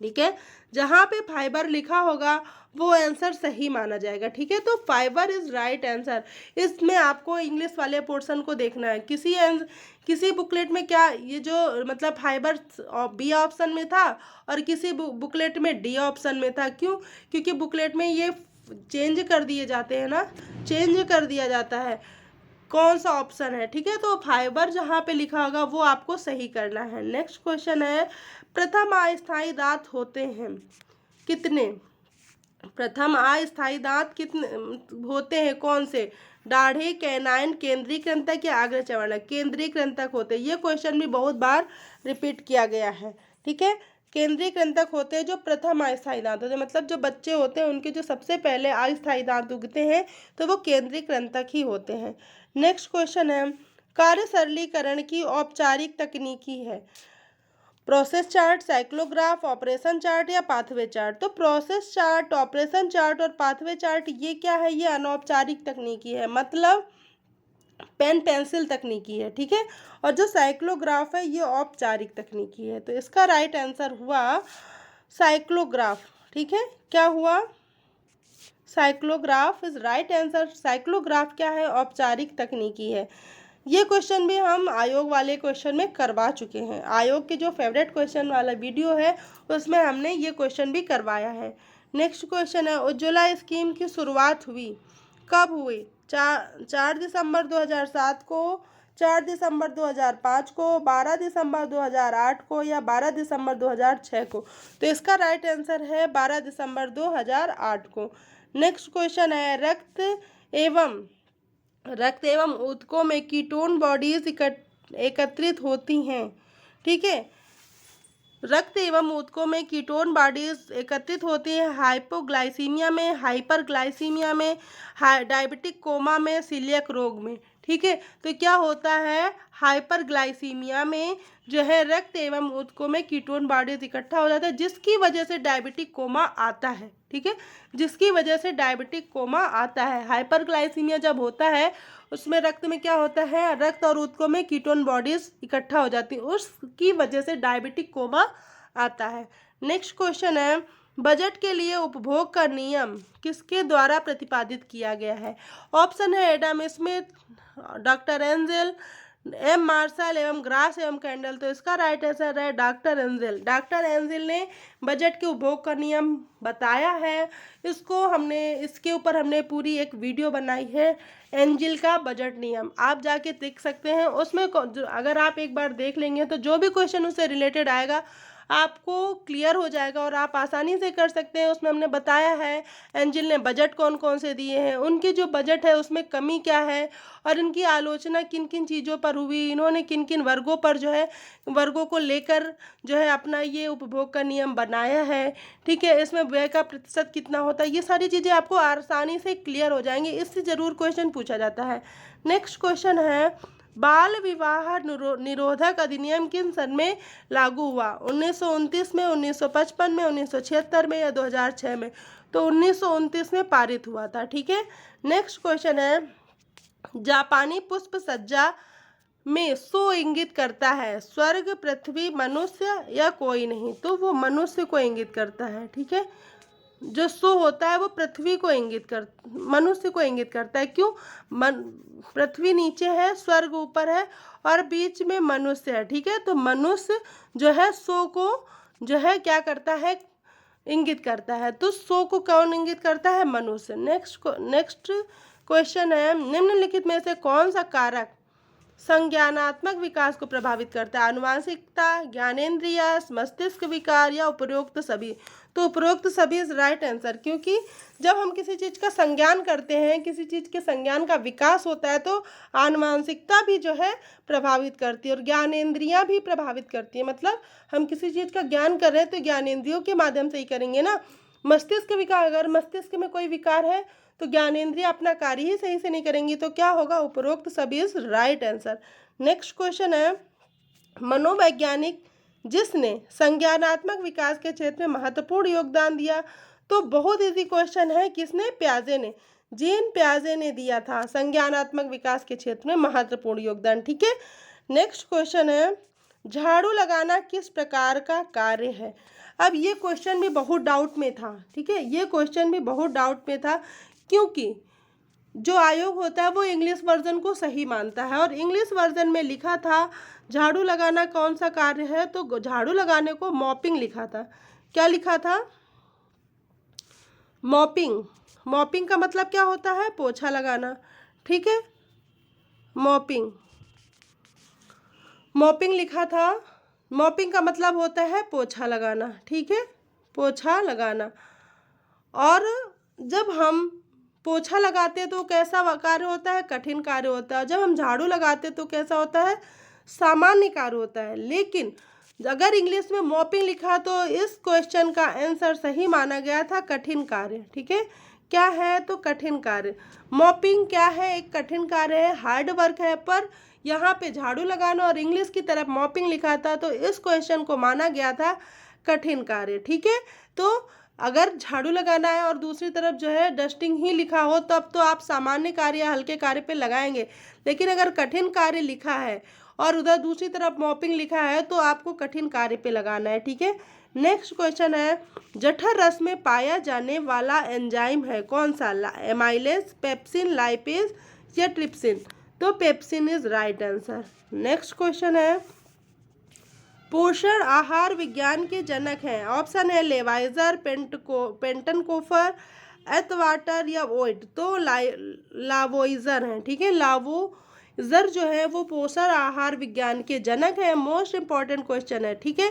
[SPEAKER 1] ठीक है, जहाँ पे फाइबर लिखा होगा वो आंसर सही माना जाएगा। ठीक है, तो फाइबर इज राइट आंसर। इसमें आपको इंग्लिश वाले पोर्शन को देखना है। किसी बुकलेट में क्या ये जो मतलब फाइबर बी ऑप्शन में था और किसी बुकलेट में डी ऑप्शन में था। क्यों? क्योंकि बुकलेट में ये चेंज कर दिए जाते हैं ना, चेंज कर दिया जाता है कौन सा ऑप्शन है। ठीक है, तो फाइबर जहाँ पे लिखा होगा वो आपको सही करना है। नेक्स्ट क्वेश्चन है, प्रथम अस्थायी दांत होते हैं कितने? प्रथम अस्थायी दांत कितने होते हैं? कौन से? दाढ़ी, कैनाइन, केंद्रीय कृंतक या अग्र चर्वणक? केंद्रीय कृंतक होते हैं। ये क्वेश्चन भी बहुत बार रिपीट किया गया है। ठीक है, केंद्रीय कृंतक होते हैं जो प्रथम अस्थायी दांत होते हैं, मतलब जो बच्चे होते हैं उनके जो सबसे पहले अस्थायी दांत उगते हैं तो वो केंद्रीय कृंतक ही होते हैं। नेक्स्ट क्वेश्चन है, कार्य सरलीकरण की औपचारिक तकनीकी है। प्रोसेस चार्ट, साइक्लोग्राफ, ऑपरेशन चार्ट या पाथवे चार्ट? तो प्रोसेस चार्ट, ऑपरेशन चार्ट और पाथवे चार्ट ये क्या है? ये अनौपचारिक तकनीकी है, मतलब पेन पेंसिल तकनीकी है। ठीक है, और जो साइक्लोग्राफ है ये औपचारिक तकनीकी है। तो इसका राइट आंसर हुआ साइक्लोग्राफ। ठीक है, क्या हुआ? साइक्लोग्राफ इज राइट आंसर। साइक्लोग्राफ क्या है? औपचारिक तकनीकी है। ये क्वेश्चन भी हम आयोग वाले क्वेश्चन में करवा चुके हैं। आयोग के जो फेवरेट क्वेश्चन वाला वीडियो है उसमें हमने ये क्वेश्चन भी करवाया है। नेक्स्ट क्वेश्चन है, उज्ज्वला स्कीम की शुरुआत हुई कब हुई? 4 दिसंबर 2007 को, 4 दिसंबर 2005 को, 12 दिसंबर 2008 को या 12 दिसंबर 2006 को? तो इसका राइट आंसर है 12 दिसंबर 2008 को। नेक्स्ट क्वेश्चन है, रक्त एवं ऊतकों में कीटोन बॉडीज एकत्रित होती हैं। ठीक है, रक्त एवं ऊतकों में कीटोन बॉडीज एकत्रित होती है हाइपोग्लाइसीमिया में, हाइपरग्लाइसीमिया में, डायबिटिक कोमा में, सीलियक रोग में। ठीक है, तो क्या होता है? हाइपरग्लाइसीमिया में जो है रक्त एवं ऊतकों में कीटोन बॉडीज इकट्ठा हो जाता है, जिसकी वजह से डायबिटिक कोमा आता है। ठीक है, जिसकी वजह से डायबिटिक कोमा आता है। हाइपरग्लाइसीमिया जब होता है उसमें रक्त में क्या होता है? रक्त और ऊतकों में कीटोन बॉडीज इकट्ठा हो जाती है, उसकी वजह से डायबिटिक कोमा आता है। नेक्स्ट क्वेश्चन है, बजट के लिए उपभोग का नियम किसके द्वारा प्रतिपादित किया गया है? ऑप्शन है Adam Smith, doctor Engel, M Marshall एवं ग्रास एवं कैंडल। तो इसका राइट आंसर है डॉक्टर एंजेल। डॉक्टर एंजेल ने बजट के उपभोग का नियम बताया है। इसके ऊपर हमने पूरी एक वीडियो बनाई है, एंजेल का बजट नियम। आप जाके देख सकते हैं। उसमें अगर आप एक बार देख लेंगे तो जो भी क्वेश्चन उससे रिलेटेड आएगा आपको क्लियर हो जाएगा और आप आसानी से कर सकते हैं। उसमें हमने बताया है एंजेल ने बजट कौन कौन से दिए हैं, उनकी जो बजट है उसमें कमी क्या है और इनकी आलोचना किन किन चीज़ों पर हुई, इन्होंने किन किन वर्गों पर जो है वर्गों को लेकर जो है अपना ये उपभोग का नियम बनाया है। ठीक है, इसमें व्यय का प्रतिशत कितना होता है, ये सारी चीज़ें आपको आसानी से क्लियर हो जाएंगी। इससे ज़रूर क्वेश्चन पूछा जाता है। नेक्स्ट क्वेश्चन है, बाल विवाह निरोधक अधिनियम किन सन में लागू हुआ? 1929 में, 1955 में, 1976 में या 2006 में? तो 1929 में पारित हुआ था। ठीक है। नेक्स्ट क्वेश्चन है, जापानी पुष्प सज्जा में सो इंगित करता है? स्वर्ग, पृथ्वी, मनुष्य या कोई नहीं? तो वो मनुष्य को इंगित करता है। ठीक है। जो सो होता है वो पृथ्वी को मनुष्य को इंगित करता है। क्यों? पृथ्वी नीचे है, स्वर्ग ऊपर है और बीच में मनुष्य है। ठीक है। तो मनुष्य जो है सो को जो है क्या करता है? इंगित करता है। तो सो को कौन इंगित करता है? मनुष्य। नेक्स्ट क्वेश्चन है, निम्नलिखित में से कौन सा कारक संज्ञानात्मक विकास को प्रभावित करता है? आनुवांशिकता, ज्ञानेंद्रिय, मस्तिष्क विकार या उपरोक्त सभी? तो उपरोक्त सभी इज राइट आंसर, क्योंकि जब हम किसी चीज़ का संज्ञान करते हैं, किसी चीज़ के संज्ञान का विकास होता है, तो आनुवांशिकता भी जो है प्रभावित करती है और ज्ञानेंद्रियां भी प्रभावित करती है। मतलब हम किसी चीज़ का ज्ञान कर रहे हैं तो ज्ञानेंद्रियों के माध्यम से ही करेंगे ना। मस्तिष्क विकार, अगर मस्तिष्क में कोई विकार है तो ज्ञानेंद्रिय अपना कार्य ही सही से नहीं करेंगी, तो क्या होगा? उपरोक्त सभी is right answer. Next question है, मनोवैज्ञानिक जिसने संज्ञानात्मक विकास के क्षेत्र में महत्वपूर्ण योगदान दिया? तो बहुत इजी क्वेश्चन है, किसने? प्याजे ने, जीन प्याजे ने दिया था संज्ञानात्मक विकास के क्षेत्र में महत्वपूर्ण योगदान। ठीक है। नेक्स्ट क्वेश्चन है, झाड़ू लगाना किस प्रकार का कार्य है? अब ये क्वेश्चन भी बहुत डाउट में था। ठीक है। ये क्वेश्चन भी बहुत डाउट में था, क्योंकि जो आयोग होता है वो इंग्लिश वर्जन को सही मानता है और इंग्लिश वर्जन में लिखा था झाड़ू लगाना कौन सा कार्य है? तो झाड़ू लगाने को मॉपिंग लिखा था। क्या लिखा था? मॉपिंग। मॉपिंग का मतलब क्या होता है? पोछा लगाना। ठीक है। मॉपिंग लिखा था। मॉपिंग का मतलब होता है पोछा लगाना। ठीक है। पोछा लगाना। और जब हम पोछा लगाते हैं तो कैसा कार्य होता है? कठिन कार्य होता है। जब हम झाड़ू लगाते हैं तो कैसा होता है? सामान्य कार्य होता है। लेकिन अगर इंग्लिश में मॉपिंग लिखा तो इस क्वेश्चन का आंसर सही माना गया था, कठिन कार्य। ठीक है। क्या है? तो कठिन कार्य। मॉपिंग क्या है? एक कठिन कार्य है, हार्ड वर्क है, पर यहाँ पे झाड़ू लगाना और इंग्लिश की तरफ मॉपिंग लिखा था तो इस क्वेश्चन को माना गया था कठिन कार्य। ठीक है। तो अगर झाड़ू लगाना है और दूसरी तरफ जो है डस्टिंग ही लिखा हो तब तो आप सामान्य कार्य या हल्के कार्य पे लगाएंगे, लेकिन अगर कठिन कार्य लिखा है और उधर दूसरी तरफ मॉपिंग लिखा है तो आपको कठिन कार्य पे लगाना है। ठीक है। नेक्स्ट क्वेश्चन है, जठर रस में पाया जाने वाला एंजाइम है कौन सा? एमाइलेज, पेप्सिन, लाइपेज या ट्रिप्सिन? तो pepsin is right answer. Next question है, पोषण आहार विज्ञान के जनक हैं? ऑप्शन है लेवाइजर, पेंटनकोफर, एथवाटर या वोइट? तो लावोइजर हैं। ठीक है। लावोइजर जो है वो पोषण आहार विज्ञान के जनक है। मोस्ट इंपॉर्टेंट क्वेश्चन है। ठीक है।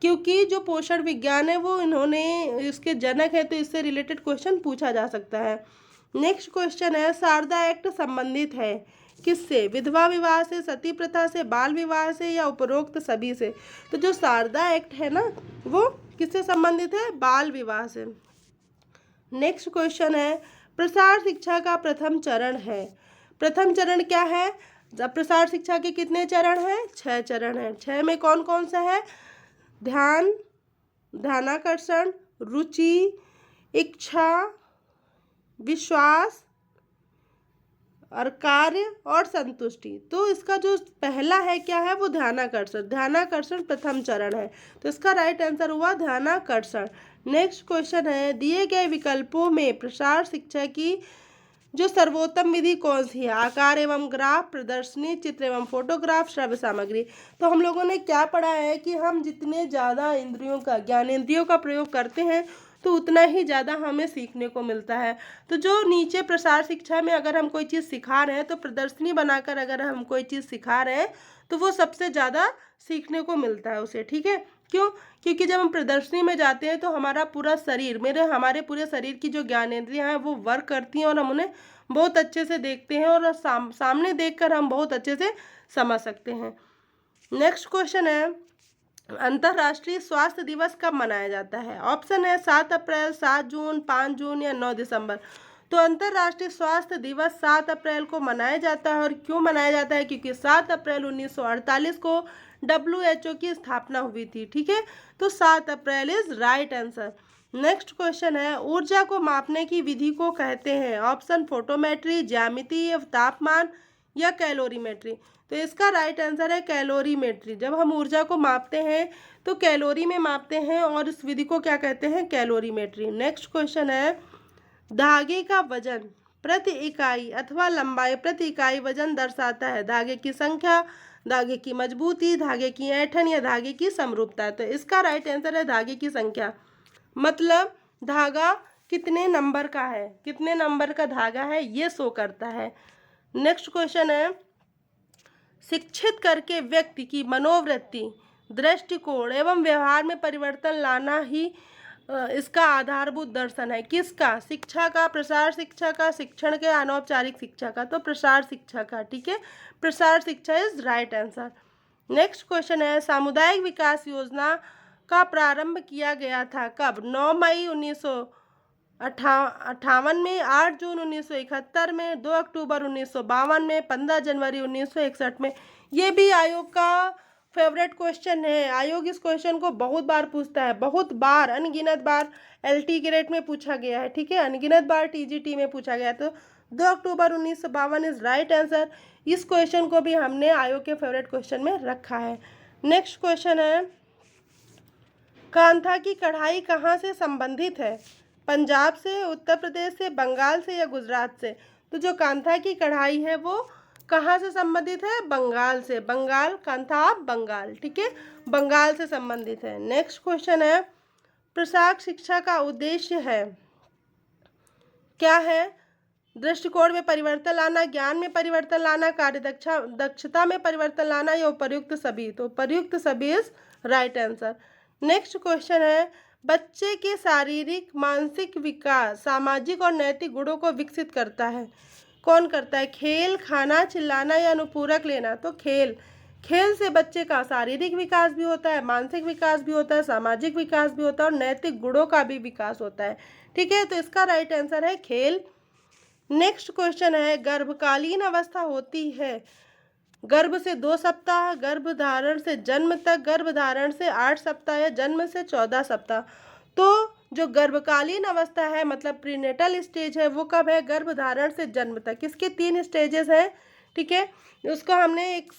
[SPEAKER 1] क्योंकि जो पोषण विज्ञान है वो इन्होंने इसके जनक है, तो इससे रिलेटेड क्वेश्चन पूछा जा सकता है। नेक्स्ट क्वेश्चन है, शारदा एक्ट संबंधित है किससे? विधवा विवाह से, सती प्रथा से, बाल विवाह से या उपरोक्त सभी से? तो जो शारदा एक्ट है ना वो किससे संबंधित है? बाल विवाह से। नेक्स्ट क्वेश्चन है, प्रसार शिक्षा का प्रथम चरण है? प्रथम चरण क्या है? प्रसार शिक्षा के कितने चरण हैं? 6 चरण हैं। 6 में कौन कौन सा है? ध्यान, ध्यानाकर्षण, रुचि, इच्छा, विश्वास और कार्य और संतुष्टि। तो इसका जो पहला है क्या है? वो ध्यानाकर्षण। ध्यानाकर्षण प्रथम चरण है, तो इसका राइट आंसर हुआ ध्यानाकर्षण। नेक्स्ट क्वेश्चन है, दिए गए विकल्पों में प्रसार शिक्षा की जो सर्वोत्तम विधि कौन सी है? आकार एवं ग्राफ, प्रदर्शनी, चित्र एवं फोटोग्राफ, श्रव्य सामग्री? तो हम लोगों ने क्या पढ़ा है कि हम जितने ज़्यादा इंद्रियों का, ज्ञानेंद्रियों का प्रयोग करते हैं तो उतना ही ज़्यादा हमें सीखने को मिलता है। तो जो नीचे प्रसार शिक्षा में अगर हम कोई चीज़ सिखा रहे हैं तो प्रदर्शनी बनाकर अगर हम कोई चीज़ सिखा रहे हैं तो वो सबसे ज़्यादा सीखने को मिलता है उसे। ठीक है। क्यों? क्योंकि जब हम प्रदर्शनी में जाते हैं तो हमारा पूरा शरीर, हमारे पूरे शरीर की जो ज्ञानेंद्रियां हैं वो वर्क करती हैं और हम उन्हें बहुत अच्छे से देखते हैं और सामने देखकर हम बहुत अच्छे से समझ सकते हैं। नेक्स्ट क्वेश्चन है, अंतर्राष्ट्रीय स्वास्थ्य दिवस कब मनाया जाता है? ऑप्शन है 7 अप्रैल, 7 जून, 5 जून या 9 दिसंबर? तो अंतर्राष्ट्रीय स्वास्थ्य दिवस 7 अप्रैल को मनाया जाता है। और क्यों मनाया जाता है? क्योंकि 7 अप्रैल 1948 को WHO की स्थापना हुई थी। ठीक है, तो 7 April is right answer. Next question है, ऊर्जा को मापने की विधि को कहते हैं? ऑप्शन फोटोमेट्री, ज्यामिति, तापमान या कैलोरीमेट्री। तो इसका राइट आंसर है कैलोरीमेट्री। जब हम ऊर्जा को मापते हैं तो कैलोरी में मापते हैं और इस विधि को क्या कहते हैं? कैलोरीमेट्री। नेक्स्ट क्वेश्चन है, धागे का वजन प्रति इकाई अथवा लंबाई प्रति इकाई वजन दर्शाता है? धागे की संख्या, धागे की मजबूती, धागे की ऐंठन या धागे की समरूपता। तो इसका राइट आंसर है धागे की संख्या। मतलब धागा कितने नंबर का है, कितने नंबर का धागा है, ये शो करता है। नेक्स्ट क्वेश्चन है, शिक्षित करके व्यक्ति की मनोवृत्ति, दृष्टिकोण एवं व्यवहार में परिवर्तन लाना ही इसका आधारभूत दर्शन है। किसका? शिक्षा का, प्रसार शिक्षा का, शिक्षण के, अनौपचारिक शिक्षा का। तो प्रसार शिक्षा का। ठीक है, प्रसार शिक्षा is right answer. Next question है, सामुदायिक विकास योजना का प्रारंभ किया गया था कब? 9 मई 1958 में, 8 जून 1971 में, 2 अक्टूबर 1952 में, 15 जनवरी 1961 में। ये भी आयोग का फेवरेट क्वेश्चन है। आयोग इस क्वेश्चन को बहुत बार पूछता है, बहुत बार, अनगिनत बार LT ग्रेड में पूछा गया है। ठीक है, अनगिनत बार TGT में पूछा गया। तो 2 अक्टूबर 1952 इज राइट आंसर। इस क्वेश्चन को भी हमने आयोग के फेवरेट क्वेश्चन में रखा है। नेक्स्ट क्वेश्चन है, कांथा की कढ़ाई कहाँ से संबंधित है? पंजाब से, उत्तर प्रदेश से, बंगाल से या गुजरात से। तो जो कांथा की कढ़ाई है वो कहाँ से संबंधित है? बंगाल से। बंगाल, कांथा ऑफ बंगाल। ठीक है, बंगाल से संबंधित है। नेक्स्ट क्वेश्चन है, प्रसार शिक्षा का उद्देश्य है क्या है? दृष्टिकोण में परिवर्तन लाना, ज्ञान में परिवर्तन लाना, दक्षता में परिवर्तन लाना या उपर्युक्त सभी। तो उपर्युक्त सभी is right answer. Next question है, बच्चे के शारीरिक, मानसिक विकास, सामाजिक और नैतिक गुणों को विकसित करता है? कौन करता है? खेल, खाना, चिल्लाना या अनुपूरक लेना। तो खेल। खेल से बच्चे का शारीरिक विकास भी होता है, मानसिक विकास भी होता है, सामाजिक विकास भी होता है और नैतिक गुणों का भी विकास होता है। ठीक है, तो इसका राइट आंसर है खेल। नेक्स्ट क्वेश्चन है, गर्भकालीन अवस्था होती है गर्भ से 2 सप्ताह, गर्भधारण से जन्म तक, गर्भधारण से 8 सप्ताह या जन्म से 14 सप्ताह। तो जो गर्भकालीन अवस्था है मतलब प्रीनेटल स्टेज है वो कब है? गर्भधारण से जन्म तक। इसके 3 स्टेजेस हैं। ठीक है, उसको हमने एक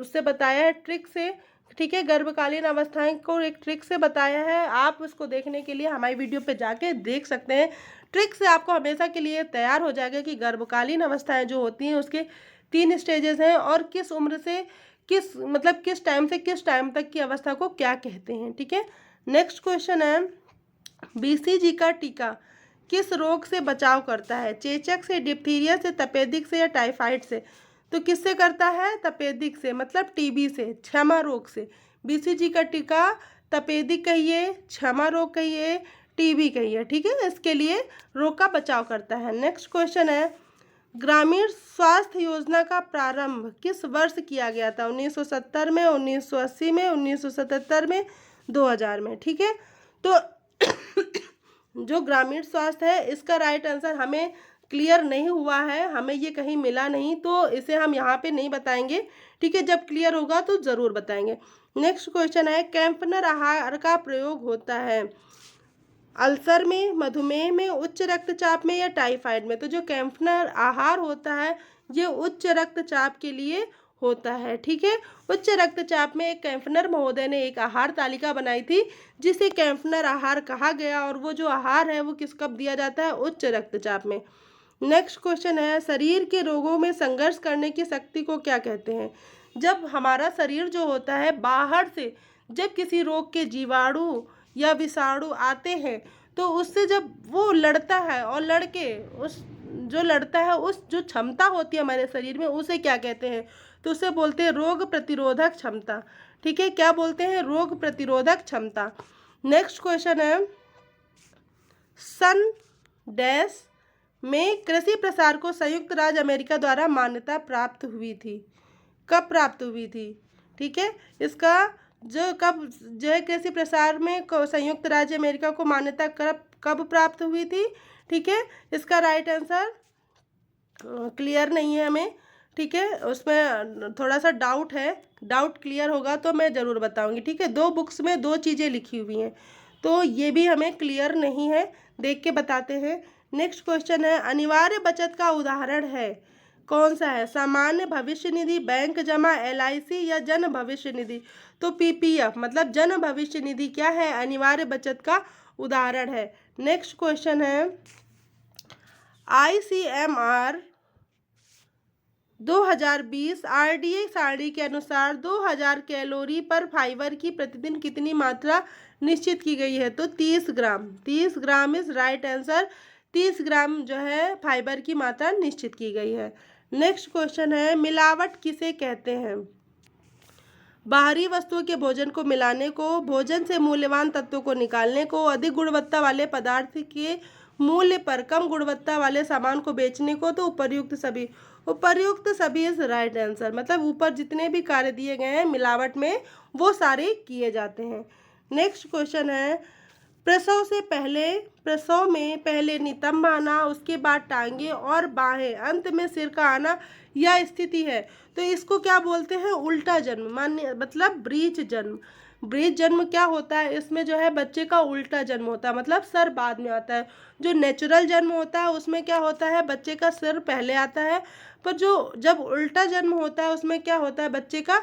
[SPEAKER 1] उससे बताया है, ट्रिक से। ठीक है, गर्भकालीन अवस्थाएं को एक ट्रिक से बताया है। आप उसको देखने के लिए हमारी वीडियो पे जाके देख सकते हैं। ट्रिक से आपको हमेशा के लिए तैयार हो जाएगा कि गर्भकालीन अवस्थाएं जो होती हैं उसके 3 स्टेजेस हैं और किस उम्र से किस टाइम से किस टाइम तक की अवस्था को क्या कहते हैं। ठीक है, नेक्स्ट क्वेश्चन है, BCG का टीका किस रोग से बचाव करता है? चेचक से, डिप्थीरिया से, तपेदिक से या टाइफाइड से। तो किससे करता है? तपेदिक से, मतलब TB से, क्षमा रोग से। BCG का टीका तपेदिक कहिए, क्षमा रोग कहिए, TB कहिए। ठीक है, इसके लिए रोग का बचाव करता है। नेक्स्ट क्वेश्चन है, ग्रामीण स्वास्थ्य योजना का प्रारंभ किस वर्ष किया गया था? 1970 में, 1980 में, 1977 में, 2000 में। ठीक है, तो जो ग्रामीण स्वास्थ्य है इसका राइट आंसर हमें क्लियर नहीं हुआ है, हमें ये कहीं मिला नहीं, तो इसे हम यहाँ पे नहीं बताएंगे। ठीक है, जब क्लियर होगा तो ज़रूर बताएंगे। नेक्स्ट क्वेश्चन है, कैम्पनर आहार का प्रयोग होता है अल्सर में, मधुमेह में, उच्च रक्तचाप में या टाइफाइड में। तो जो कैम्पनर आहार होता है ये उच्च रक्तचाप के लिए होता है। ठीक है, उच्च रक्तचाप में एक कैम्पनर महोदय ने एक आहार तालिका बनाई थी जिसे कैम्पनर आहार कहा गया और वो जो आहार है वो किस कब दिया जाता है? उच्च रक्तचाप में। नेक्स्ट क्वेश्चन है, शरीर के रोगों में संघर्ष करने की शक्ति को क्या कहते हैं? जब हमारा शरीर जो होता है बाहर से जब किसी रोग के जीवाणु या विषाणु आते हैं तो उससे जब वो लड़ता है और लड़के उस जो लड़ता है उस जो क्षमता होती है हमारे शरीर में उसे क्या कहते हैं? तो उसे बोलते हैं रोग प्रतिरोधक क्षमता। ठीक है, क्या बोलते हैं? रोग प्रतिरोधक क्षमता। नेक्स्ट क्वेश्चन है, सन डैश में कृषि प्रसार को संयुक्त राज्य अमेरिका द्वारा मान्यता प्राप्त हुई थी? कब प्राप्त हुई थी? ठीक है, इसका जो है कृषि प्रसार में संयुक्त राज्य अमेरिका को मान्यता कब प्राप्त हुई थी? ठीक है, इसका राइट आंसर क्लियर नहीं है हमें, ठीक है, उसमें थोड़ा सा डाउट है, डाउट क्लियर होगा तो मैं ज़रूर बताऊंगी, ठीक है। 2 बुक्स में 2 चीज़ें लिखी हुई हैं, तो ये भी हमें क्लियर नहीं है, देख के बताते हैं। नेक्स्ट क्वेश्चन है, अनिवार्य बचत का उदाहरण है, कौन सा है? सामान्य भविष्य निधि, बैंक जमा, LIC या जन भविष्य निधि? तो PPF मतलब जन भविष्य निधि क्या है? अनिवार्य बचत का उदाहरण है। नेक्स्ट क्वेश्चन है, ICMR 2020 RDA सारणी के अनुसार 2000 कैलोरी पर फाइबर की प्रतिदिन कितनी मात्रा निश्चित की गई है? तो 30 ग्राम, 30 ग्राम इज राइट आंसर। 30 ग्राम जो है फाइबर की मात्रा निश्चित की गई है। नेक्स्ट क्वेश्चन है, मिलावट किसे कहते हैं? बाहरी वस्तुओं के भोजन को मिलाने को, भोजन से मूल्यवान तत्वों को निकालने को, अधिक गुणवत्ता वाले पदार्थ के मूल्य पर कम गुणवत्ता वाले सामान को बेचने को, तो उपर्युक्त सभी। उपर्युक्त सभी इज राइट आंसर, मतलब ऊपर जितने भी कार्य दिए गए हैं मिलावट में वो सारे किए जाते हैं। नेक्स्ट क्वेश्चन है, प्रसव में पहले नितंब आना, उसके बाद टांगे और बाहें, अंत में सिर का आना, यह स्थिति है। तो इसको क्या बोलते हैं? उल्टा जन्म, मान्य मतलब ब्रीच जन्म। ब्रीच जन्म क्या होता है? इसमें जो है बच्चे का उल्टा जन्म होता है, मतलब सर बाद में आता है। जो नेचुरल जन्म होता है उसमें क्या होता है? बच्चे का सिर पहले आता है, पर जो जब उल्टा जन्म होता है उसमें क्या होता है? बच्चे का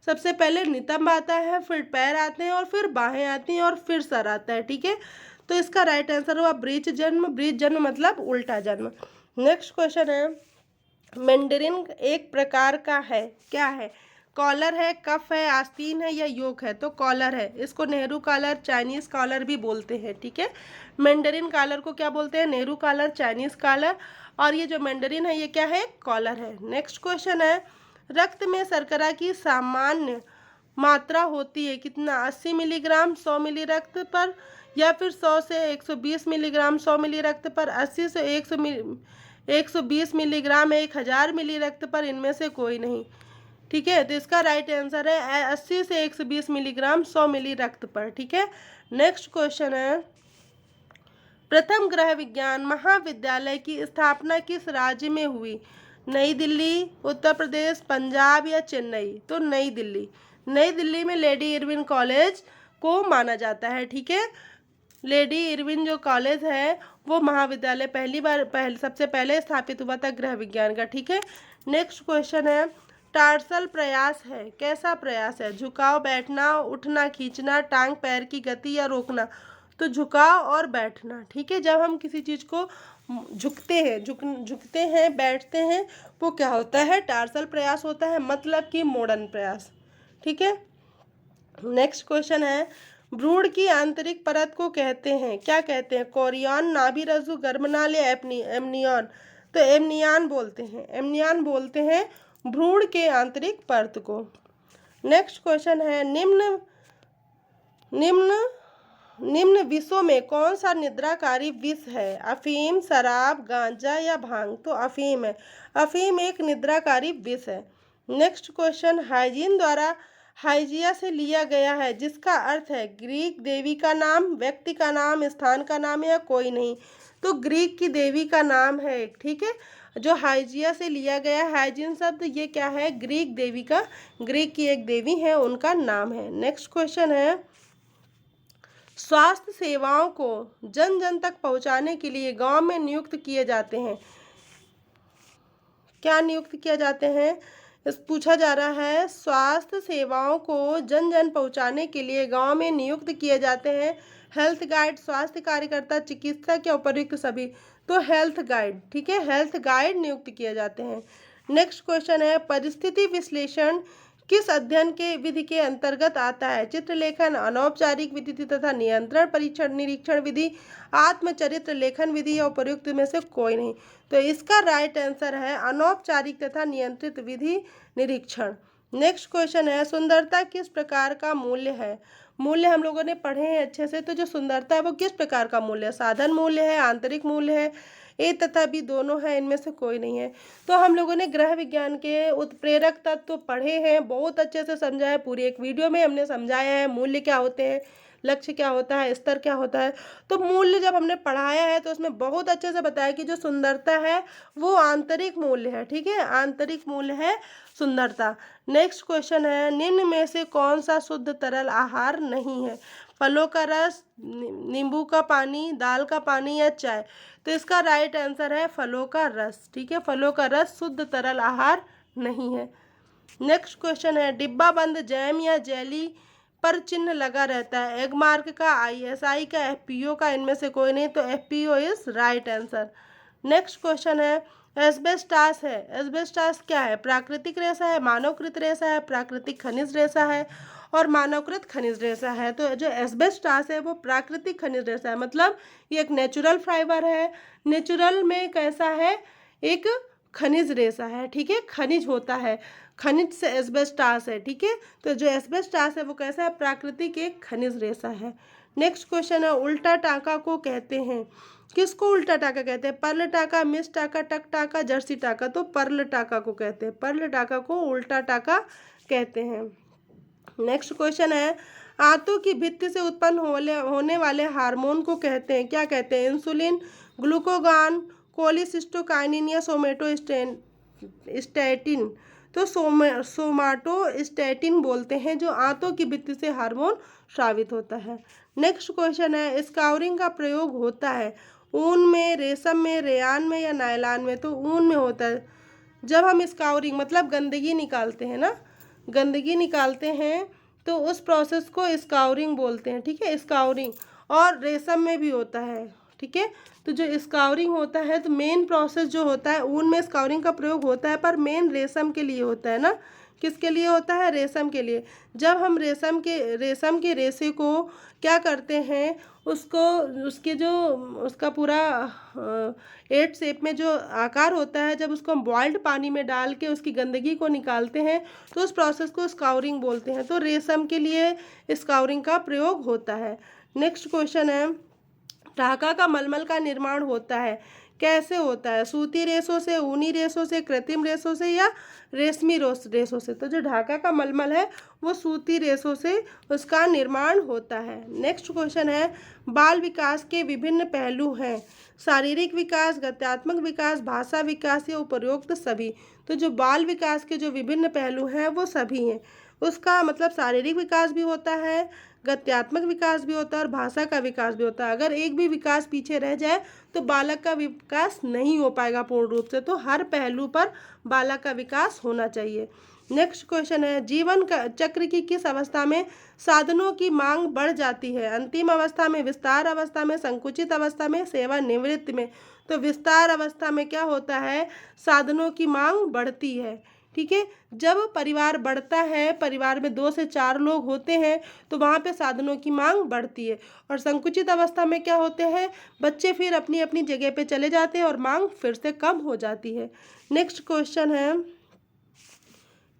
[SPEAKER 1] सबसे पहले नितंब आता है, फिर पैर आते हैं और फिर बाहें आती हैं और फिर सर आता है, ठीक है। तो इसका राइट आंसर हुआ ब्रीच जन्म। ब्रीच जन्म मतलब उल्टा जन्म। नेक्स्ट क्वेश्चन है, मैंडरिन एक प्रकार का है, क्या है? कॉलर है, कफ है, आस्तीन है या योक है? तो कॉलर है, इसको नेहरू कॉलर, चाइनीज कॉलर भी बोलते हैं, ठीक है। मैंडरिन कॉलर को क्या बोलते हैं? नेहरू कॉलर, चाइनीज कॉलर, और ये जो मैंडरिन है ये क्या है? कॉलर है। नेक्स्ट क्वेश्चन है, रक्त में शर्करा की सामान्य मात्रा होती है कितना? 80 मिलीग्राम 100 मिली रक्त पर, या फिर 100 से 120 मिलीग्राम 100 मिली रक्त पर, 80 से 120 मिलीग्राम 1000 मिली रक्त पर, इनमें से कोई नहीं, ठीक है। तो इसका राइट आंसर है 80 से 120 मिलीग्राम 100 मिली रक्त पर, ठीक है। नेक्स्ट क्वेश्चन है, प्रथम गृह विज्ञान महाविद्यालय की स्थापना किस राज्य में हुई? नई दिल्ली, उत्तर प्रदेश, पंजाब या चेन्नई? तो नई दिल्ली। नई दिल्ली में लेडी इरविन कॉलेज को माना जाता है, ठीक है। लेडी इरविन जो कॉलेज है वो महाविद्यालय सबसे पहले स्थापित हुआ था गृह विज्ञान का, ठीक है। नेक्स्ट क्वेश्चन है, टार्सल प्रयास है, कैसा प्रयास है? झुकाव, बैठना, उठना, खींचना, टांग पैर की गति या रोकना? तो झुकाव और बैठना, ठीक है। जब हम किसी चीज़ को झुकते हैं, बैठते हैं, वो क्या होता है? टार्सल प्रयास होता है, मतलब कि मोड़न प्रयास, ठीक है। नेक्स्ट क्वेश्चन है, भ्रूण की आंतरिक परत को कहते हैं, क्या कहते हैं? कोरियन, नाभि रज्जु, गर्भनाल या एमनियन? तो एमनियन बोलते हैं भ्रूण के आंतरिक परत को। नेक्स्ट क्वेश्चन है, निम्न विषों में कौन सा निद्राकारी विष है? अफीम, शराब, गांजा या भांग? तो अफीम है, अफीम एक निद्राकारी विष है। नेक्स्ट क्वेश्चन, हाइजीन द्वारा हाइजिया से लिया गया है, जिसका अर्थ है ग्रीक देवी का नाम, व्यक्ति का नाम, स्थान का नाम या कोई नहीं? तो ग्रीक की देवी का नाम है, ठीक है। जो हाइजिया से लिया गया हाइजीन शब्द, ये क्या है? ग्रीक की एक देवी है, उनका नाम है। नेक्स्ट क्वेश्चन है, स्वास्थ्य सेवाओं को जन जन तक पहुंचाने के लिए गांव में नियुक्त किए जाते हैं, क्या नियुक्त किए जाते हैं? पूछा जा रहा है, स्वास्थ्य सेवाओं को जन जन पहुंचाने के लिए गांव में नियुक्त किए जाते हैं हेल्थ गाइड, स्वास्थ्य कार्यकर्ता, चिकित्सक या उपर्युक्त सभी? तो हेल्थ गाइड, ठीक है, हेल्थ गाइड नियुक्त किए जाते हैं। नेक्स्ट क्वेश्चन है, परिस्थिति विश्लेषण किस अध्ययन के विधि के अंतर्गत आता है? चित्रलेखन, अनौपचारिक विधि तथा नियंत्रण परीक्षण निरीक्षण विधि, आत्मचरित्र लेखन विधि या उपर्युक्त में से कोई नहीं? तो इसका राइट आंसर है अनौपचारिक तथा नियंत्रित विधि निरीक्षण। नेक्स्ट क्वेश्चन है, सुंदरता किस प्रकार का मूल्य है? मूल्य हम लोगों ने पढ़े हैं अच्छे से, तो जो सुंदरता है वो किस प्रकार का मूल्य है? साधन मूल्य है, आंतरिक मूल्य है, ए तथा बी दोनों है, इनमें से कोई नहीं है। तो हम लोगों ने गृह विज्ञान के उत्प्रेरक तत्व पढ़े हैं, बहुत अच्छे से समझा है, पूरी एक वीडियो में हमने समझाया है मूल्य क्या होते हैं। लक्ष्य क्या होता है, स्तर क्या होता है। तो मूल्य जब हमने पढ़ाया है तो उसमें बहुत अच्छे से बताया कि जो सुंदरता है वो आंतरिक मूल्य है, ठीक है, आंतरिक मूल्य है सुंदरता। नेक्स्ट क्वेश्चन है, निम्न में से कौन सा शुद्ध तरल आहार नहीं है? फलों का रस, नींबू का पानी, दाल का पानी या चाय? तो इसका राइट आंसर है फलों का रस, ठीक है, फलों का रस शुद्ध तरल आहार नहीं है। नेक्स्ट क्वेश्चन है, डिब्बा बंद जैम या जेली पर चिन्ह लगा रहता है, एग मार्क का, ISI का, FPO का? इनमें से कोई नहीं, तो FPO is right answer. Next question है, एस्बेस्टास है, एस्बेस्टास क्या है? प्राकृतिक रेशा है, मानवकृत रेशा है, प्राकृतिक खनिज रेशा है और मानवकृत खनिज रेशा है। तो जो एस्बेस्टास है वो प्राकृतिक खनिज रेशा है, मतलब ये एक नेचुरल फाइबर है। नेचुरल में कैसा है, एक खनिज रेशा है, ठीक है, खनिज होता है, खनिज से एस्बेस्टास है, ठीक है। तो जो एस्बेस्टास है वो कैसा है, प्राकृतिक एक खनिज रेशा है। नेक्स्ट क्वेश्चन है, उल्टा टाका को कहते हैं, किसको उल्टा टाका कहते हैं? पर्ल टाका, मिस टाका, टक टाका, जर्सी टाका? तो पर्ल टाका को कहते हैं, पर्ल टाका को उल्टा टाका कहते हैं। नेक्स्ट क्वेश्चन है, आंतों की भित्ति से उत्पन्न होने वाले हार्मोन को कहते हैं, क्या कहते हैं? इंसुलिन, ग्लूकोगान, कोलिसिस्टोकाइनिन या सोमेटोस्टेटिन? तो सोमाटोस्टेटिन बोलते हैं, जो आंतों की भित्ति से हार्मोन स्रावित होता है। नेक्स्ट क्वेश्चन है, स्काउरिंग का प्रयोग होता है ऊन में, रेशम में, रेयान में या नायलॉन में? तो ऊन में होता है। जब हम स्काउरिंग मतलब गंदगी निकालते हैं ना, गंदगी निकालते हैं तो उस प्रोसेस को स्काउरिंग बोलते हैं, ठीक है, स्काउरिंग। और रेशम में भी होता है, ठीक है। तो जो स्काउरिंग होता है, तो मेन प्रोसेस जो होता है, ऊन में स्काउरिंग का प्रयोग होता है, पर मेन रेशम के लिए होता है ना, किसके लिए होता है? रेशम के लिए। जब हम रेशम के रेशे को क्या करते हैं, उसको उसके जो उसका पूरा 8 शेप में जो आकार होता है, जब उसको हम बॉइल्ड पानी में डाल के उसकी गंदगी को निकालते हैं तो उस प्रोसेस को स्काउरिंग बोलते हैं। तो रेशम के लिए स्काउरिंग का प्रयोग होता है। नेक्स्ट क्वेश्चन है, ढाका का मलमल का निर्माण होता है, कैसे होता है? सूती रेशों से, ऊनी रेशों से, कृत्रिम रेशों से या रेशमी रेशों से? तो जो ढाका का मलमल है वो सूती रेशों से उसका निर्माण होता है। नेक्स्ट क्वेश्चन है, बाल विकास के विभिन्न पहलू हैं, शारीरिक विकास, गत्यात्मक विकास, भाषा विकास या उपरोक्त सभी? तो जो बाल विकास के जो विभिन्न पहलू हैं वो सभी हैं, उसका मतलब शारीरिक विकास भी होता है, गत्यात्मक विकास भी होता है और भाषा का विकास भी होता है। अगर एक भी विकास पीछे रह जाए तो बालक का विकास नहीं हो पाएगा पूर्ण रूप से, तो हर पहलू पर बालक का विकास होना चाहिए। नेक्स्ट क्वेश्चन है, जीवन का चक्र की किस अवस्था में साधनों की मांग बढ़ जाती है? अंतिम अवस्था में, विस्तार अवस्था में, संकुचित अवस्था में, सेवानिवृत्ति में? तो विस्तार अवस्था में क्या होता है, साधनों की मांग बढ़ती है, ठीक है। जब परिवार बढ़ता है, परिवार में 2 से 4 लोग होते हैं तो वहाँ पे साधनों की मांग बढ़ती है। और संकुचित अवस्था में क्या होते हैं, बच्चे फिर अपनी अपनी जगह पे चले जाते हैं और मांग फिर से कम हो जाती है। नेक्स्ट क्वेश्चन है,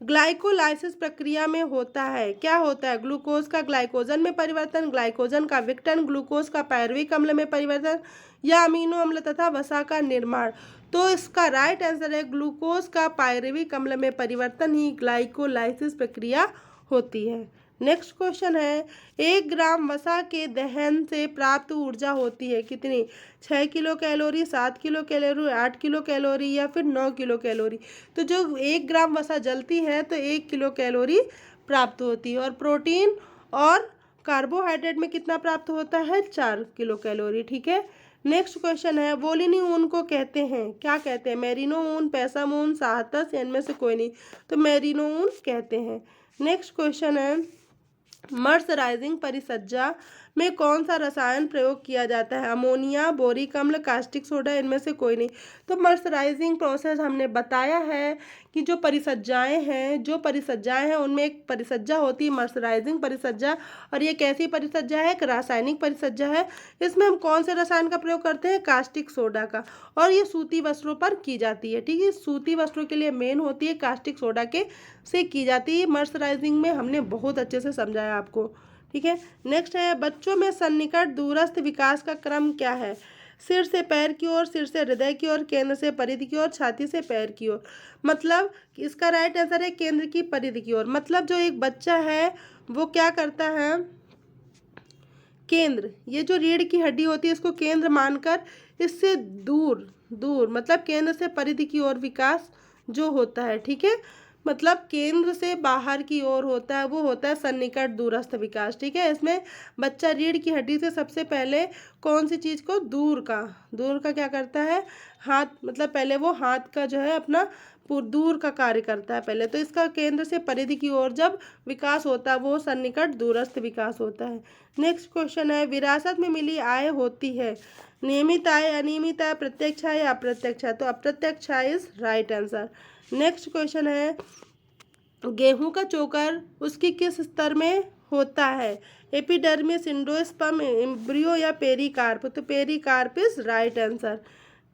[SPEAKER 1] ग्लाइकोलाइसिस प्रक्रिया में होता है, क्या होता है? ग्लूकोज का ग्लाइकोजन में परिवर्तन, ग्लाइकोजन का विघटन, ग्लूकोज का पायरुविक अम्ल में परिवर्तन या अमीनो अम्ल तथा वसा का निर्माण? तो इसका राइट आंसर है ग्लूकोज का पायरुविक अम्ल में परिवर्तन ही ग्लाइकोलाइसिस प्रक्रिया होती है। नेक्स्ट क्वेश्चन है, 1 ग्राम वसा के दहन से प्राप्त ऊर्जा होती है कितनी? 6 kilo calorie, 7 kilo calorie, 8 kilo calorie या फिर 9 किलो कैलोरी? तो जो 1 ग्राम वसा जलती है तो 1 किलो कैलोरी प्राप्त होती है। और प्रोटीन और कार्बोहाइड्रेट में कितना प्राप्त होता है? 4 किलो कैलोरी, ठीक है। नेक्स्ट क्वेश्चन है, वोलिनी ऊन को कहते हैं, क्या कहते हैं? मेरिनो ऊन, पैसम ऊन, साहतस, इनमें से कोई नहीं, तो मेरिनो ऊन कहते हैं। नेक्स्ट क्वेश्चन है, मर्सराइजिंग परिसज्जा में कौन सा रसायन प्रयोग किया जाता है? अमोनिया, बोरिक अम्ल, कास्टिक सोडा, इनमें से कोई नहीं। तो मर्सराइजिंग प्रोसेस हमने बताया है कि जो परिसज्जाएं हैं उनमें एक परिसज्जा होती है मर्सराइजिंग परिसज्जा, और ये कैसी परिसज्जा है? एक रासायनिक परिसज्जा है। इसमें हम कौन से रसायन का प्रयोग करते हैं? कास्टिक सोडा का, और ये सूती वस्त्रों पर की जाती है, ठीक है। सूती वस्त्रों के लिए मेन होती है, कास्टिक सोडा के से की जाती है। मर्सराइजिंग में हमने बहुत अच्छे से समझाया आपको, ठीक है। नेक्स्ट है, बच्चों में सन्निकट दूरस्थ विकास का क्रम क्या है? सिर से पैर की ओर, सिर से हृदय की ओर, केंद्र से परिधि की ओर, छाती से पैर की ओर? मतलब इसका राइट आंसर है केंद्र की परिधि की ओर। मतलब जो एक बच्चा है वो क्या करता है, केंद्र, ये जो रीढ़ की हड्डी होती है इसको केंद्र मानकर इससे दूर दूर मतलब केंद्र से परिधि की ओर विकास जो होता है, ठीक है, मतलब केंद्र से बाहर की ओर होता है वो होता है सन्निकट दूरस्थ विकास, ठीक है। इसमें बच्चा रीढ़ की हड्डी से सबसे पहले कौन सी चीज़ को दूर का क्या करता है, हाथ, मतलब पहले वो हाथ का जो है अपना दूर का कार्य करता है पहले, तो इसका केंद्र से परिधि की ओर जब विकास होता है वो सन्निकट दूरस्थ विकास होता है। नेक्स्ट क्वेश्चन है, विरासत में मिली आय होती है नियमित आय, अनियमित आय, प्रत्यक्ष आय या अप्रत्यक्ष आय, तो अप्रत्यक्ष I is right answer. Next question है, गेहूं का चोकर उसकी किस स्तर में होता है, एपिडर्मिस, इंडोस्पर्म, एम्ब्रियो या पेरिकार्प, तो pericarp is right answer,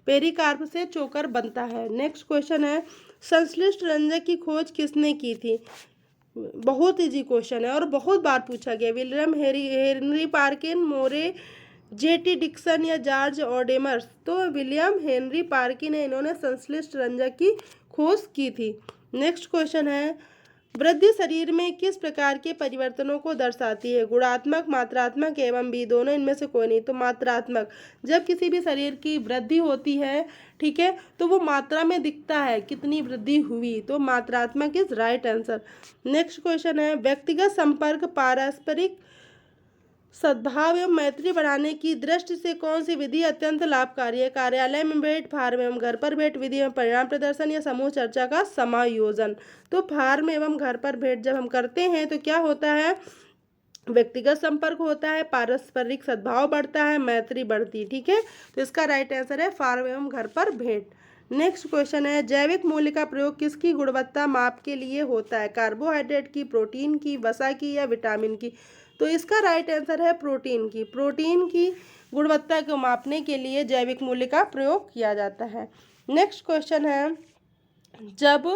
[SPEAKER 1] pericarp से चोकर बनता है। नेक्स्ट क्वेश्चन है, संश्लिष्ट रंजक की खोज किसने की थी, बहुत इजी क्वेश्चन है और बहुत बार पूछा गया, विलियम हेनरी पार्किन, मोरे, जेटी डिक्सन या जॉर्ज ऑडेमर्स, तो विलियम हेनरी पार्किन है, इन्होंने संश्लिष्ट रंजक की खोज की थी। नेक्स्ट क्वेश्चन है, वृद्धि शरीर में किस प्रकार के परिवर्तनों को दर्शाती है, गुणात्मक, मात्रात्मक एवं बी, दोनों इनमें से कोई नहीं, तो मात्रात्मक। जब किसी भी शरीर की वृद्धि होती है, ठीक है, तो वो मात्रा में दिखता है कितनी वृद्धि हुई, तो मात्रात्मक is right answer. Next question है, व्यक्तिगत संपर्क, पारस्परिक सद्भाव एवं मैत्री बढ़ाने की दृष्टि से कौन सी विधि अत्यंत लाभकारी है, कार्यालय में भेंट, फार्म एवं घर पर भेंट विधि एवं परिणाम प्रदर्शन या समूह चर्चा का समायोजन, तो फार्म एवं घर पर भेंट जब हम करते हैं तो क्या होता है, व्यक्तिगत संपर्क होता है, पारस्परिक सद्भाव बढ़ता है, मैत्री बढ़ती, ठीक है, तो इसका राइट आंसर है फार्म एवं घर पर भेंट। नेक्स्ट क्वेश्चन है, जैविक मूल्य का प्रयोग किसकी गुणवत्ता माप के लिए होता है, कार्बोहाइड्रेट की, प्रोटीन की, वसा की या विटामिन की, तो इसका राइट आंसर है प्रोटीन की, प्रोटीन की गुणवत्ता को मापने के लिए जैविक मूल्य का प्रयोग किया जाता है। नेक्स्ट क्वेश्चन है, जब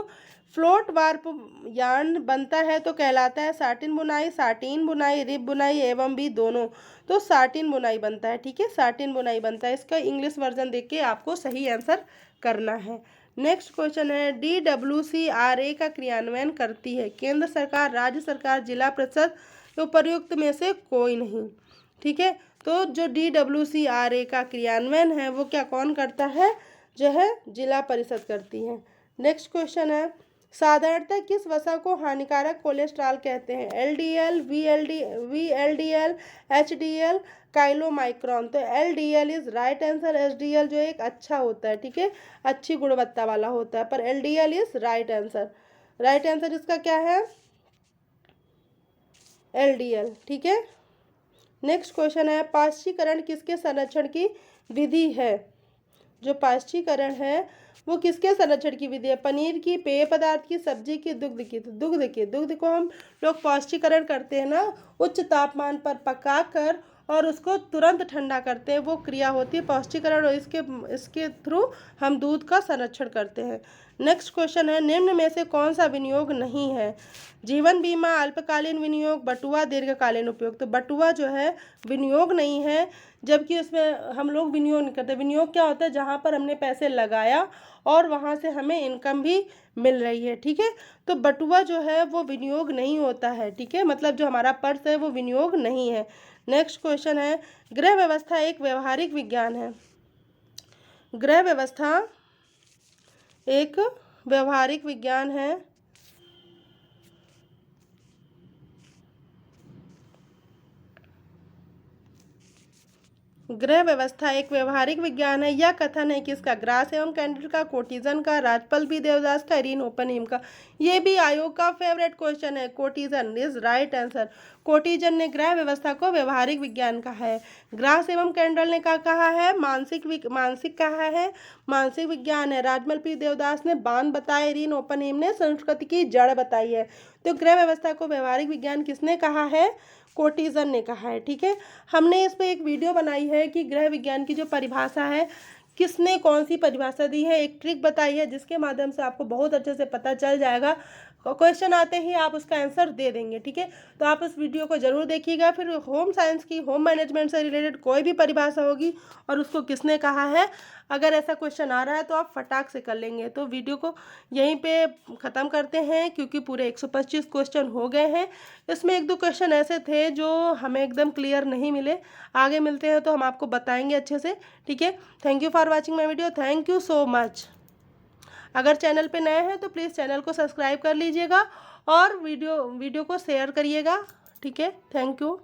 [SPEAKER 1] फ्लोट वार्प यार्न बनता है तो कहलाता है साटिन बुनाई, रिब बुनाई एवं भी दोनों, तो साटिन बुनाई बनता है, ठीक है, साटिन बुनाई बनता है। इसका इंग्लिश वर्जन देख के आपको सही आंसर करना है। नेक्स्ट क्वेश्चन है, DWCRA का क्रियान्वयन करती है केंद्र सरकार, राज्य सरकार, जिला परिषद, तो उपर्युक्त में से कोई नहीं, ठीक है, तो जो DWCRA का क्रियान्वयन है वो क्या कौन करता है, जो है जिला परिषद करती है। नेक्स्ट क्वेश्चन है, साधारणतः किस वसा को हानिकारक कोलेस्ट्रॉल कहते हैं, LDL, VLDL, HDL, काइलोमाइक्रॉन, तो LDL is right answer. HDL जो एक अच्छा होता है, ठीक है, अच्छी गुणवत्ता वाला होता है, पर LDL is right answer, right answer इसका क्या है, LDL, ठीक है। नेक्स्ट क्वेश्चन है, पाश्चीकरण किसके संरक्षण की विधि है, जो पाश्चीकरण है वो किसके संरक्षण की विधि है, पनीर की, पेय पदार्थ की, सब्जी की, दुग्ध की, तो दुग्ध को हम लोग पाश्चीकरण करते हैं ना, उच्च तापमान पर पकाकर और उसको तुरंत ठंडा करते हैं, वो क्रिया होती है पाश्चीकरण, और इसके थ्रू हम दूध का संरक्षण करते हैं। नेक्स्ट क्वेश्चन है, निम्न में से कौन सा विनियोग नहीं है, जीवन बीमा, अल्पकालीन विनियोग, बटुआ, दीर्घकालीन उपयोग, तो बटुआ जो है विनियोग नहीं है, जबकि उसमें हम लोग विनियोग नहीं करते। विनियोग क्या होता है, जहाँ पर हमने पैसे लगाया और वहाँ से हमें इनकम भी मिल रही है, ठीक है, तो बटुआ जो है वो विनियोग नहीं होता है, ठीक है, मतलब जो हमारा पर्स है वो विनियोग नहीं है। नेक्स्ट क्वेश्चन है, गृह व्यवस्था एक व्यवहारिक विज्ञान है, गृह व्यवस्था एक व्यवहारिक विज्ञान है, गृह व्यवस्था एक व्यवहारिक विज्ञान है, यह कथन है किसका, ग्रास एवं कैंडिल का, कोटिजन का, राजपल बी देवदास का, इरीन ओपनहीम का, ये भी आयोग का फेवरेट क्वेश्चन है, कोटिजन इज राइट आंसर। कोटिजन ने गृह व्यवस्था को व्यवहारिक विज्ञान कहा है, ग्रास एवं कैंडल ने क्या कहा है, मानसिक कहा है, मानसिक विज्ञान है, राजमल पी देवदास ने बांध बताया, इरीन ओपनहीम ने संस्कृति की जड़ बताई है, तो गृह व्यवस्था को व्यवहारिक विज्ञान किसने कहा है, कोटिजन ने कहा है, ठीक है। हमने इस पर एक वीडियो बनाई है कि गृह विज्ञान की जो परिभाषा है किसने कौन सी परिभाषा दी है, एक ट्रिक बताई है जिसके माध्यम से आपको बहुत अच्छे से पता चल जाएगा। क्वेश्चन आते ही आप उसका आंसर दे देंगे, ठीक है। तो आप इस वीडियो को ज़रूर देखिएगा। फिर होम साइंस की, होम मैनेजमेंट से रिलेटेड कोई भी परिभाषा होगी और उसको किसने कहा है, अगर ऐसा क्वेश्चन आ रहा है तो आप फटाक से कर लेंगे। तो वीडियो को यहीं पे ख़त्म करते हैं क्योंकि पूरे 125 क्वेश्चन हो गए हैं। इसमें एक दो क्वेश्चन ऐसे थे जो हमें एकदम क्लियर नहीं मिले, आगे मिलते हैं तो हम आपको बताएंगे अच्छे से, ठीक है। Thank you for watching my video, thank you so much. अगर चैनल पे नए हैं तो प्लीज़ चैनल को सब्सक्राइब कर लीजिएगा और वीडियो को शेयर करिएगा, ठीक है। Thank you.